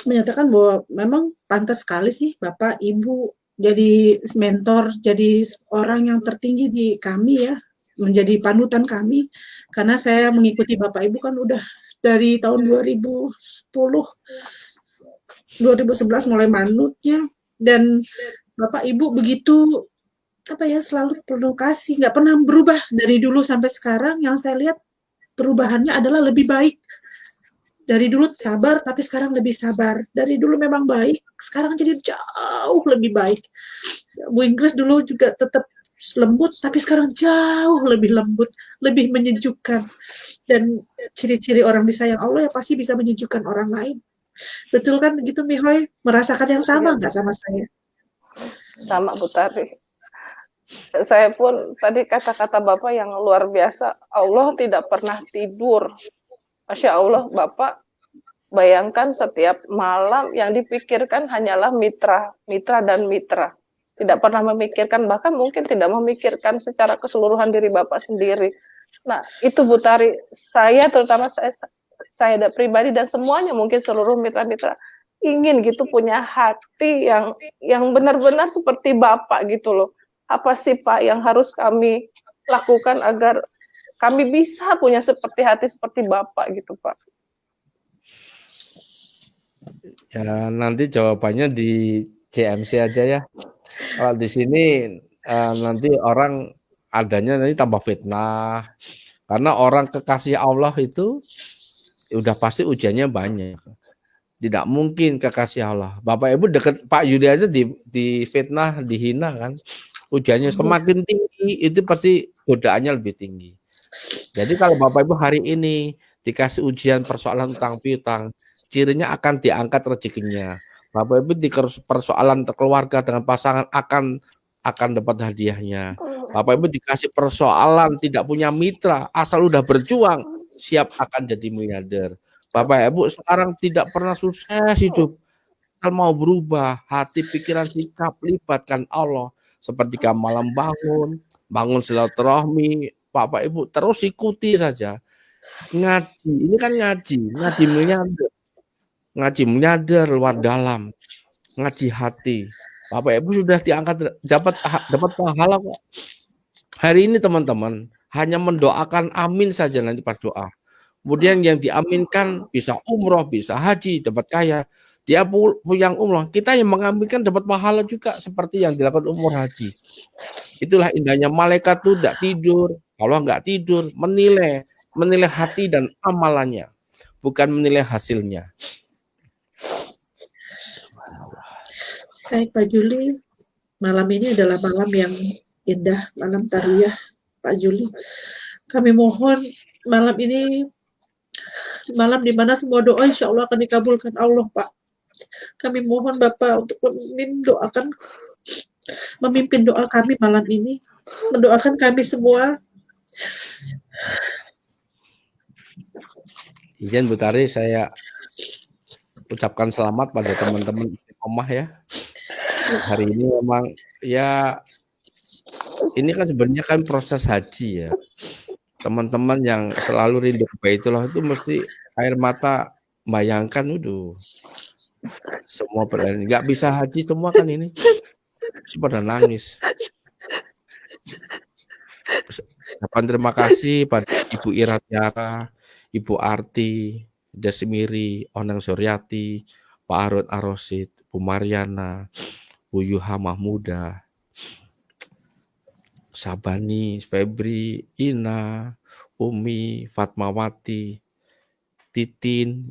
menyatakan bahwa memang pantas sekali sih Bapak Ibu jadi mentor, jadi orang yang tertinggi di kami ya, menjadi panutan kami, karena saya mengikuti Bapak Ibu kan udah dari tahun 2011 mulai manutnya, dan Bapak Ibu begitu selalu penuh kasih, nggak pernah berubah dari dulu sampai sekarang. Yang saya lihat perubahannya adalah lebih baik. Dari dulu sabar, tapi sekarang lebih sabar. Dari dulu memang baik, sekarang jadi jauh lebih baik. Bu Inggris dulu juga tetap lembut, tapi sekarang jauh lebih lembut, lebih menyejukkan. Dan ciri-ciri orang disayang Allah ya pasti bisa menyejukkan orang lain. Betul kan begitu, Mihoy? Merasakan yang sama nggak sama saya? Sama, Bu Tari. Saya pun tadi kata-kata Bapak yang luar biasa. Allah tidak pernah tidur. Masya Allah, Bapak bayangkan setiap malam yang dipikirkan hanyalah mitra dan mitra. Tidak pernah memikirkan, bahkan mungkin tidak memikirkan secara keseluruhan diri Bapak sendiri. Nah, itu Bu Tari, saya terutama saya pribadi dan semuanya mungkin seluruh mitra-mitra ingin gitu punya hati yang benar-benar seperti Bapak gitu loh. Apa sih Pak yang harus kami lakukan agar kami bisa punya seperti hati seperti Bapak gitu Pak? Ya nanti jawabannya di CMC aja ya. Kalau di sini nanti orang adanya nanti tambah fitnah. Karena orang kekasih Allah itu udah pasti ujiannya banyak. Tidak mungkin kekasih Allah. Bapak Ibu dekat Pak Yudi aja di fitnah, dihina kan. Ujiannya semakin tinggi itu pasti godaannya lebih tinggi. Jadi kalau Bapak Ibu hari ini dikasih ujian persoalan utang piutang, cirinya akan diangkat rezekinya. Bapak Ibu di persoalan keluarga dengan pasangan akan dapat hadiahnya. Bapak Ibu dikasih persoalan tidak punya mitra, asal udah berjuang siap akan jadi miliarder. Bapak Ibu sekarang tidak pernah sukses hidup, asal mau berubah hati, pikiran, sikap, libatkan Allah. Seperti malam bangun silaturahmi, Bapak Ibu terus ikuti saja. Ngaji, ini kan ngaji miliarder luar dalam, ngaji hati. Bapak Ibu sudah diangkat dapat pahala kok. Hari ini teman-teman hanya mendoakan amin saja nanti pas doa. Kemudian yang diaminkan bisa umroh, bisa haji, dapat kaya. Dia yang umroh, kita yang mengaminkan dapat pahala juga seperti yang dilakukan umroh haji. Itulah indahnya malaikat itu tidak tidur, Allah nggak tidur, menilai hati dan amalannya, bukan menilai hasilnya. Baik Pak Juli, malam ini adalah malam yang indah, malam tarwiyah Pak Juli. Kami mohon malam ini malam di mana semua doa insya Allah akan dikabulkan Allah Pak. Kami mohon Bapak untuk memimpin doa kami malam ini, mendoakan kami semua. Izin Bu Tari, saya ucapkan selamat pada teman-teman istiqomah ya. Hari ini memang ya ini kan sebenarnya kan proses haji ya. Teman-teman yang selalu rindu ke Baitullah itu mesti air mata bayangkan semua berani nggak bisa haji semua kan ini pada nangis. Ucapan terima kasih pada Ibu Ira Tiara, Ibu Arti, Desmiri, Oneng Suryati, Pak Arud Arosid, Bu Mariana, Bu Yuha Mahmuda, Sabani, Febri, Ina, Umi, Fatmawati, Titin,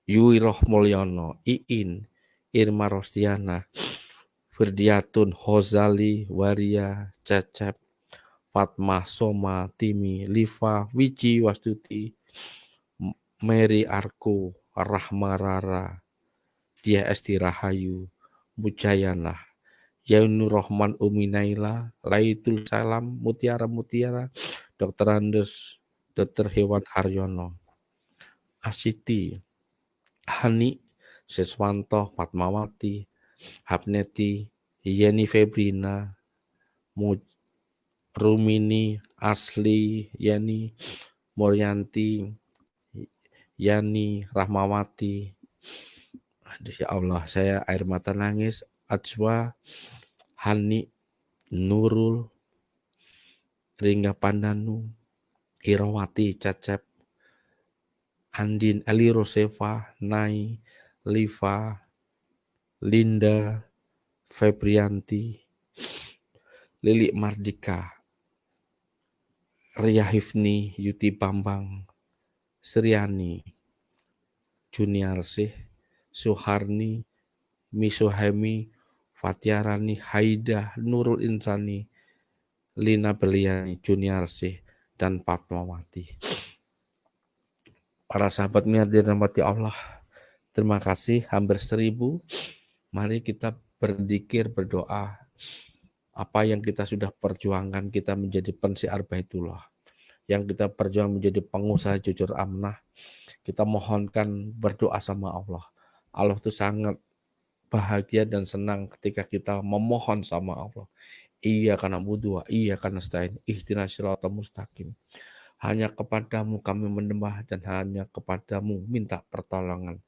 Yui Rohmulyono, Iin, Irma Rostiana, Firdiatun, Hozali, Waria, Cecep, Fatmah, Soma, Timi, Liva, Wiji, Wastuti, Mary Arko, Rahma Rara, Dia Esti Rahayu, Mujayana, Yainur Rahman Umi Naila, Laitul Salam, Mutiara Mutiara, Dr. Andes, Dr. Hewan Haryono, Asiti, Hani, Seswanto, Fatmawati, Habneti, Yeni Febrina, Rumini, Asli, Yani, Morianti, Yani, Rahmawati. Aduh ya Allah, saya air mata nangis. Ajwa, Hani, Nurul, Ringga Pandanu, Irawati, Cecep, Andin, Eli Rosefa, Nai, Liva, Linda, Febrianti, Lili Mardika, Ria Hifni, Yuti Bambang, Sriani, Juniarsih, Suharni, Misuhemi, Fatiarani, Haida, Nurul Insani, Lina Beliani, Juniarsih, dan Fatmawati. Para sahabat yang dirahmati Allah, terima kasih hampir 1000. Mari kita berzikir, berdoa. Apa yang kita sudah perjuangkan, kita menjadi pensiar Baitullah. Yang kita perjuangkan menjadi pengusaha jujur amanah. Kita mohonkan berdoa sama Allah. Allah itu sangat bahagia dan senang ketika kita memohon sama Allah. Iya karena buduh, iya karena stain, ihdinas siratal mustaqim. Hanya kepadamu kami menyembah dan hanya kepadamu minta pertolongan.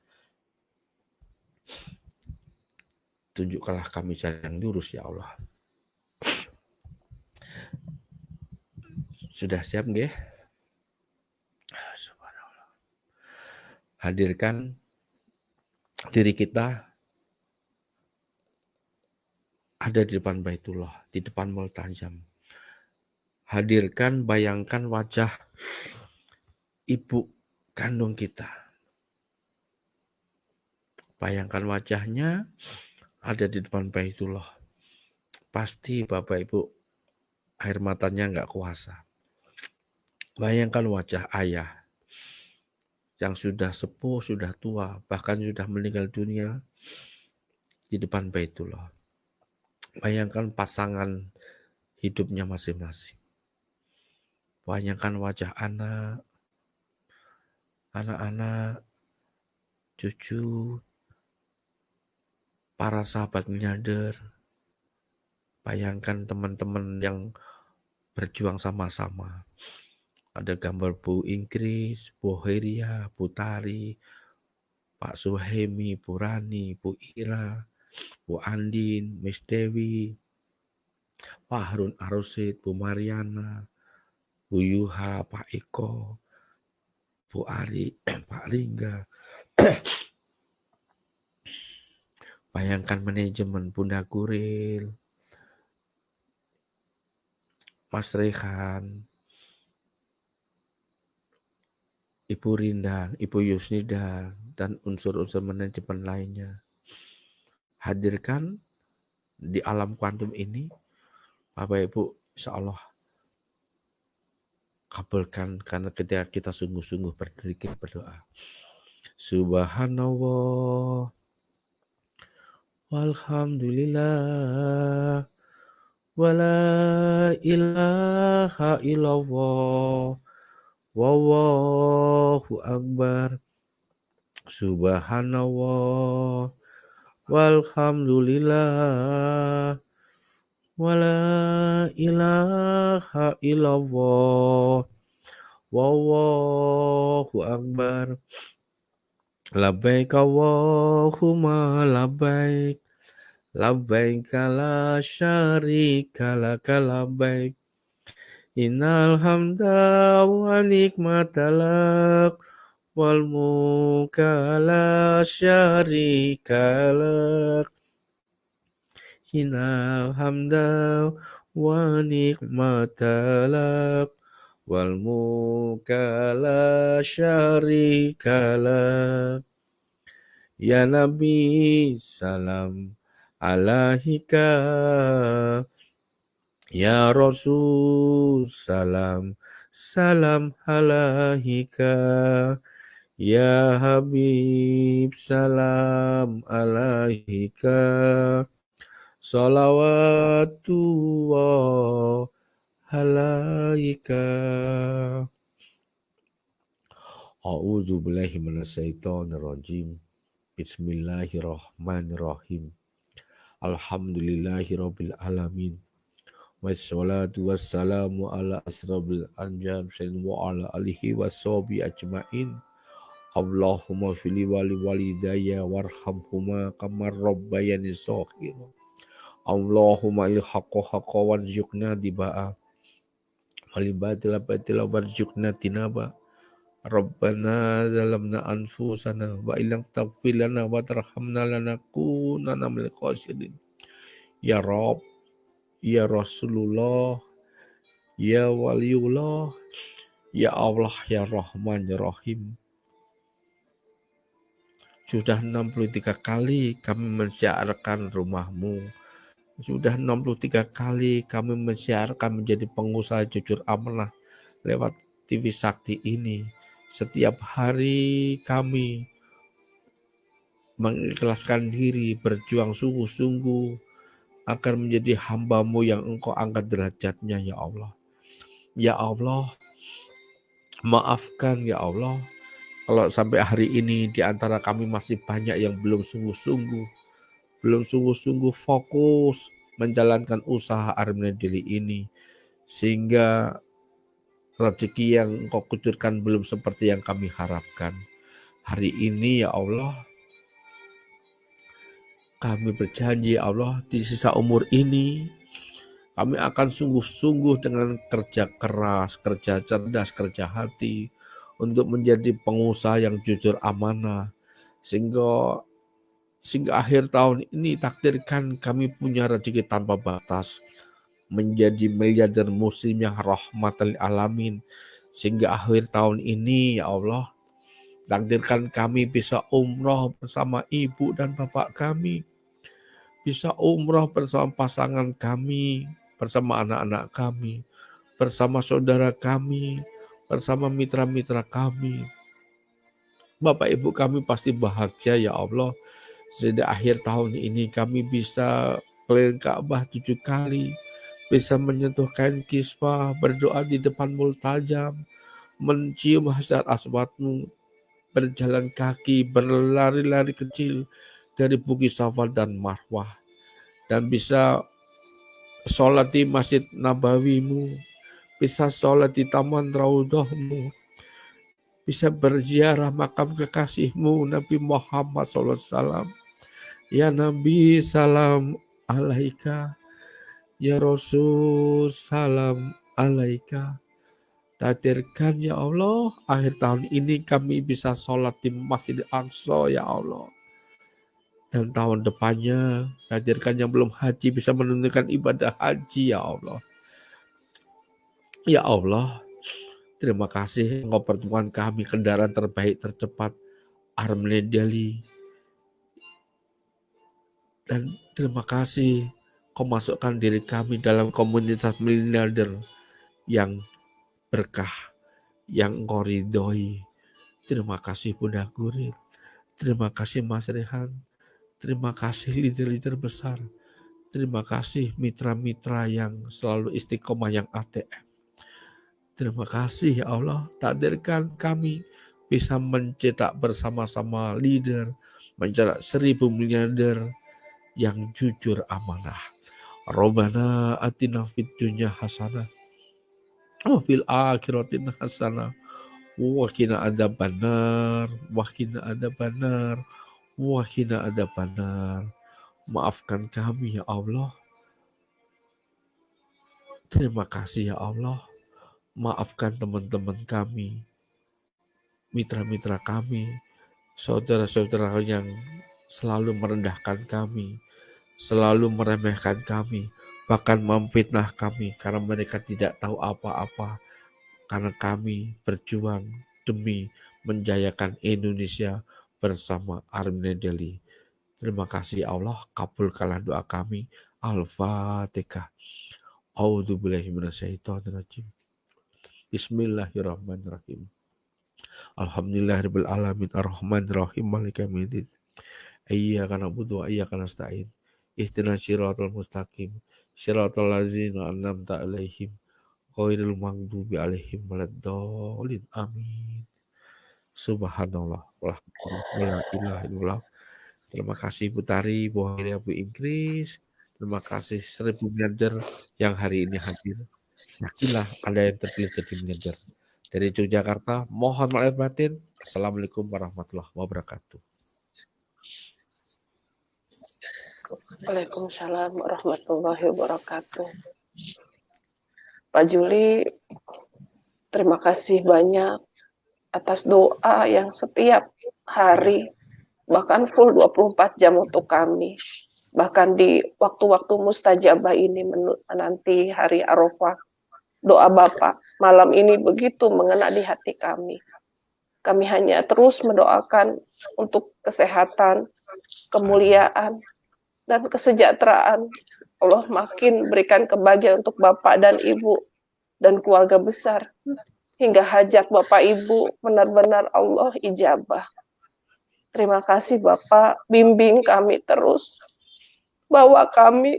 Tunjukkanlah kami jalan yang lurus ya Allah. Sudah siap nggih? Subhanallah. Hadirkan diri kita ada di depan Baitullah, di depan Multajam. Hadirkan, bayangkan wajah ibu kandung kita. Bayangkan wajahnya ada di depan Baitullah. Pasti Bapak Ibu air matanya nggak kuasa. Bayangkan wajah ayah yang sudah sepuh, sudah tua, bahkan sudah meninggal dunia di depan Baitullah. Bayangkan pasangan hidupnya masing-masing. Bayangkan wajah anak-anak, cucu, para sahabat miliarder. Bayangkan teman-teman yang berjuang sama-sama. Ada gambar Bu Ingkris, Bu Heria, Bu Tari, Pak Suhemi, Bu Rani, Bu Ira, Bu Andin, Miss Dewi, Pak Harun Arosid, Bu Mariana, Bu Yuha, Pak Eko, Bu Ari, Pak Ringga. Bayangkan manajemen Bunda Guril, Mas Rehan, Ibu Rindang, Ibu Yusnida, dan unsur-unsur manajemen lainnya. Hadirkan di alam kuantum ini, Bapak Ibu, insya Allah kabulkan karena ketika kita sungguh-sungguh berzikir berdoa. Subhanallah, walhamdulillah, wala ilaha illallah, wallahu akbar, Subhanallah walhamdulillah wala ilaha illallah wallahu akbar. Labbaik Allahumma labbaik labbaik la syarika laka labbaik innal hamda wa nikmata lak wal mulka la syarika lak innal hamda wa nikmata lak wal mulka la syarika lak. Ya Nabi salam alaika, ya Rasul salam salam alaika, ya Habib salam alaika, salawatullah alaika. A'udzu billahi minasyaitonir rajim. Bismillahirrahmanirrahim. Alhamdulillahirabbil alamin. Wassalatu wassalamu ala asrofil anjam sayyidina wa ala alihi washabi ajmain. Allahumma fili wali walidayya warhamhuma kamar rabbayani shaghira. Allahumma il haqqa haqqa warzuqna diba'a wal batila batila warzuqna tinaba. Rabbana zalamna anfusana wa illam taghfir lana wa tarhamna lanakunanna minal khasirin. Ya Rabb, ya Rasulullah, ya Waliullah, ya Allah, ya Rahman, ya Rahim. Sudah 63 kali kami mensiarkan rumahmu. Sudah 63 kali kami mensiarkan menjadi pengusaha jujur amanah lewat TV Sakti ini. Setiap hari kami mengikhlaskan diri, berjuang sungguh-sungguh agar menjadi hamba-Mu yang Engkau angkat derajatnya, ya Allah. Ya Allah, maafkan ya Allah, kalau sampai hari ini di antara kami masih banyak yang belum sungguh-sungguh fokus menjalankan usaha Armenia Daily ini, sehingga rezeki yang Engkau kucurkan belum seperti yang kami harapkan. Hari ini ya Allah, kami berjanji ya Allah, di sisa umur ini kami akan sungguh-sungguh dengan kerja keras, kerja cerdas, kerja hati untuk menjadi pengusaha yang jujur amanah, sehingga akhir tahun ini takdirkan kami punya rezeki tanpa batas, menjadi miliarder muslim yang rahmatan lil alamin, sehingga akhir tahun ini ya Allah takdirkan kami bisa umroh bersama ibu dan bapak kami, bisa umroh bersama pasangan kami, bersama anak-anak kami, bersama saudara kami, bersama mitra-mitra kami. Bapak ibu kami pasti bahagia ya Allah, sehingga akhir tahun ini kami bisa keliling Ka'bah 7 kali, bisa menyentuh kain kiswah, berdoa di depan multajam, mencium hajar aswad-Mu, berjalan kaki, berlari-lari kecil dari Bukit Safa dan Marwah, dan bisa sholat di Masjid Nabawi-Mu, bisa sholat di Taman Raudhah-Mu, bisa berziarah makam kekasih-Mu Nabi Muhammad SAW. Ya Nabi salam alaika, ya Rasul salam alaika. Takdirkan ya Allah, akhir tahun ini kami bisa sholat di Masjidil Aqsa ya Allah. Dan tahun depannya, takdirkan yang belum haji bisa menunaikan ibadah haji ya Allah. Ya Allah, terima kasih Engkau pertemuan kami kendaraan terbaik tercepat Armenia Daily. Dan terima kasih Kau masukkan diri kami dalam komunitas miliarder yang berkah, yang Engkau ridhoi. Terima kasih Bunda Gurit, terima kasih Mas Rehan, terima kasih leader-leader besar, terima kasih mitra-mitra yang selalu istiqomah yang ATM. Terima kasih ya Allah, takdirkan kami bisa mencetak bersama-sama leader, mencetak 1000 miliarder yang jujur amanah. Rabbana atina fid dunya hasanah wa fil akhirati hasanah wa qina adzabannar wa qina adzabannar wa qina adzabannar. Maafkan kami ya Allah. Terima kasih ya Allah. Maafkan teman-teman kami, mitra-mitra kami, saudara-saudara yang selalu merendahkan kami, selalu meremehkan kami, bahkan memfitnah kami karena mereka tidak tahu apa-apa. Karena kami berjuang demi menjayakan Indonesia bersama Army Deli. Terima kasih Allah, kabulkanlah doa kami. Al-Fatihah. A'udzubillahi minasyaitonirrajim. Bismillahirrahmanirrahim. Alhamdulillahirabbil alamin arrahmanirrahim maliki yaumiddin. Iyyaka na'budu wa iyyaka nasta'in. Ihdinas siratal mustaqim. Siratal ladzina an'amta 'alaihim ghairil maghdubi 'alaihim waladdallin. Amin. Subhanallah wala ilaha illallah. Terima kasih Bu Tari, Bu Hairi, Bu Inggris. Terima kasih 1000 miliarder yang hari ini hadir. Yakinlah Anda yang terpilih jadi miliarder. Dari Yogyakarta, mohon maaf batin. Assalamualaikum warahmatullahi wabarakatuh. Waalaikumsalam warahmatullahi wabarakatuh. Pak Juli, terima kasih banyak atas doa yang setiap hari, bahkan full 24 jam untuk kami. Bahkan di waktu-waktu mustajabah ini menanti hari Arafah, doa Bapak malam ini begitu mengena di hati kami. Kami hanya terus mendoakan untuk kesehatan, kemuliaan, dan kesejahteraan. Allah makin berikan kebahagiaan untuk Bapak dan Ibu dan keluarga besar. Hingga hajat Bapak Ibu benar-benar Allah ijabah. Terima kasih Bapak, bimbing kami terus. Bawa kami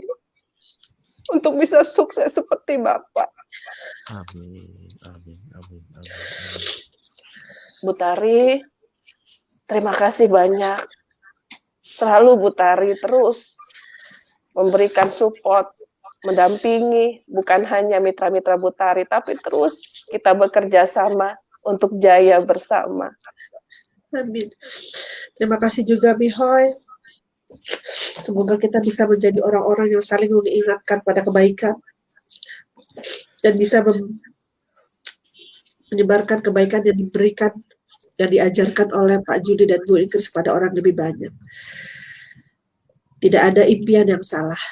untuk bisa sukses seperti Bapak. Amin, amin, amin, amin. Bu Tari, terima kasih banyak. Selalu Bu Tari terus memberikan support, mendampingi, bukan hanya mitra-mitra Bu Tari, tapi terus kita bekerja sama untuk jaya bersama. Amin. Terima kasih juga Mihoy. Semoga kita bisa menjadi orang-orang yang saling mengingatkan pada kebaikan dan bisa menyebarkan kebaikan yang diberikan dan diajarkan oleh Pak Juli dan Bu Inggris kepada orang lebih banyak. Tidak ada impian yang salah.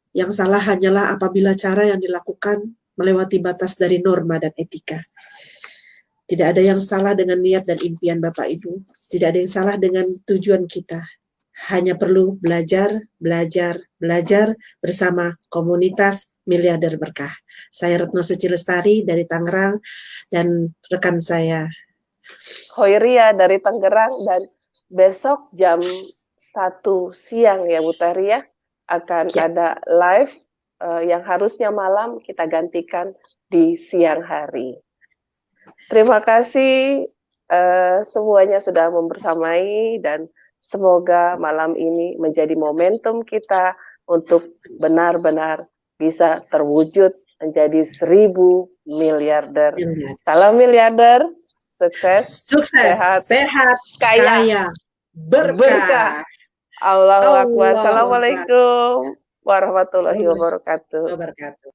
Yang salah hanyalah apabila cara yang dilakukan melewati batas dari norma dan etika. Tidak ada yang salah dengan niat dan impian Bapak Ibu. Tidak ada yang salah dengan tujuan kita. Hanya perlu belajar bersama komunitas Miliarder Berkah. Saya Retno Suci Lestari dari Tangerang dan rekan saya Hoiria dari Tangerang, dan besok jam 1 siang ya Bu Tari ya, akan ada live yang harusnya malam kita gantikan di siang hari. Terima kasih semuanya sudah membersamai, dan semoga malam ini menjadi momentum kita untuk benar-benar bisa terwujud menjadi 1000 miliarder. Salam miliarder, sukses, sehat, kaya, berkah. Allahu Akbar. Assalamualaikum warahmatullahi wabarakatuh.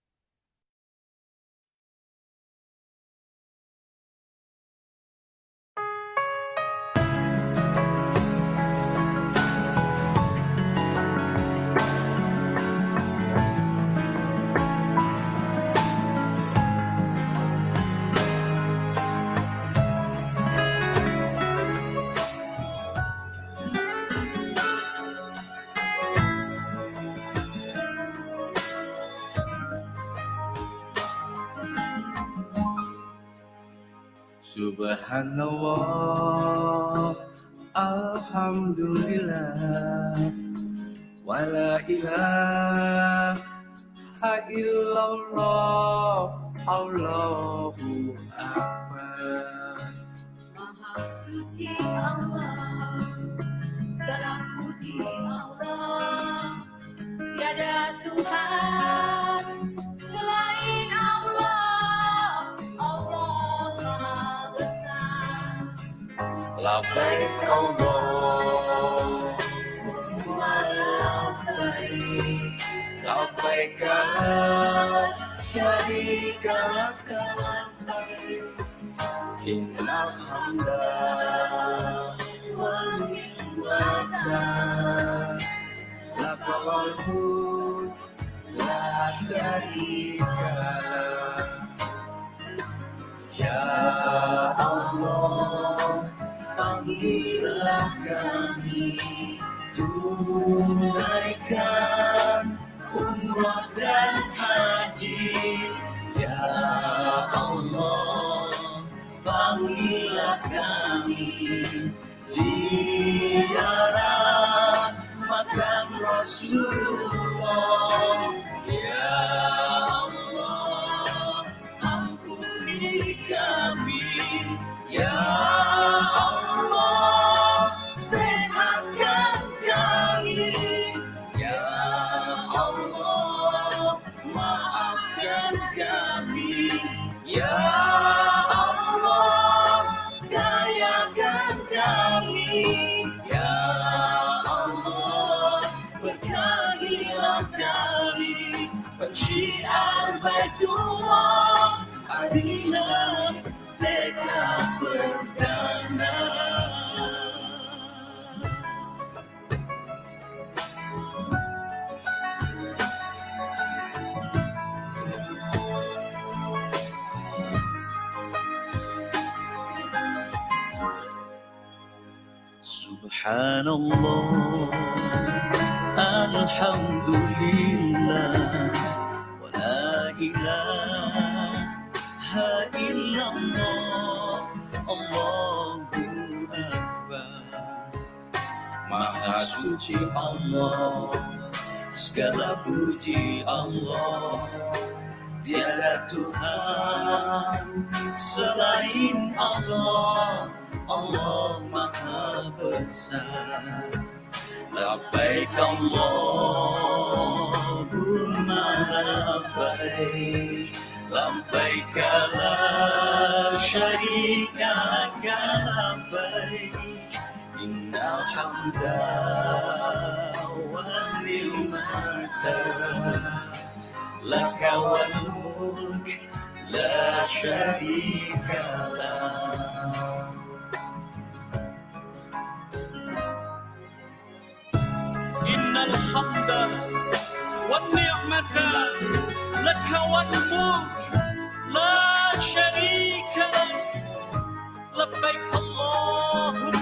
Subhanallah, alhamdulillah, wala ilaha illallah, Allahu Akbar. suci Allah, segala puji Allah. Tiada Tuhan selain Allah, Allah Maha Besar. Labbaik Allahumma labbaik, labbaik la syarika laka labbaik, innal hamda wan ni'mata laka wal mulk la syarika lak. Ya Allah, panggillah kami, tunaikan umrah dan haji. Ya Allah, panggillah kami, ziarah makam Rasulullah. Ya Allah, ampuni kami. Ya Allah, sehatkan kami. Ya Allah, maafkan kami. Ya Allah, gayakan kami. Ya Allah, berkahilah kami. Pensyiar Baitullah, marilah mereka perdana. Subhanallah, alhamdulillah, wa la ilaha illallah, Allahu Akbar. Maha suci Allah, segala puji Allah. Tiada Tuhan selain Allah, Allah Maha Besar. Labbaik Allahumma labbaik, labbaik la syarika laka labbaik, innal hamda wan ni'mata laka wal mulk la syarika lak. Innal hamda wan ni'mata laka wal mulk la syarika lak. Labbaik Allahumma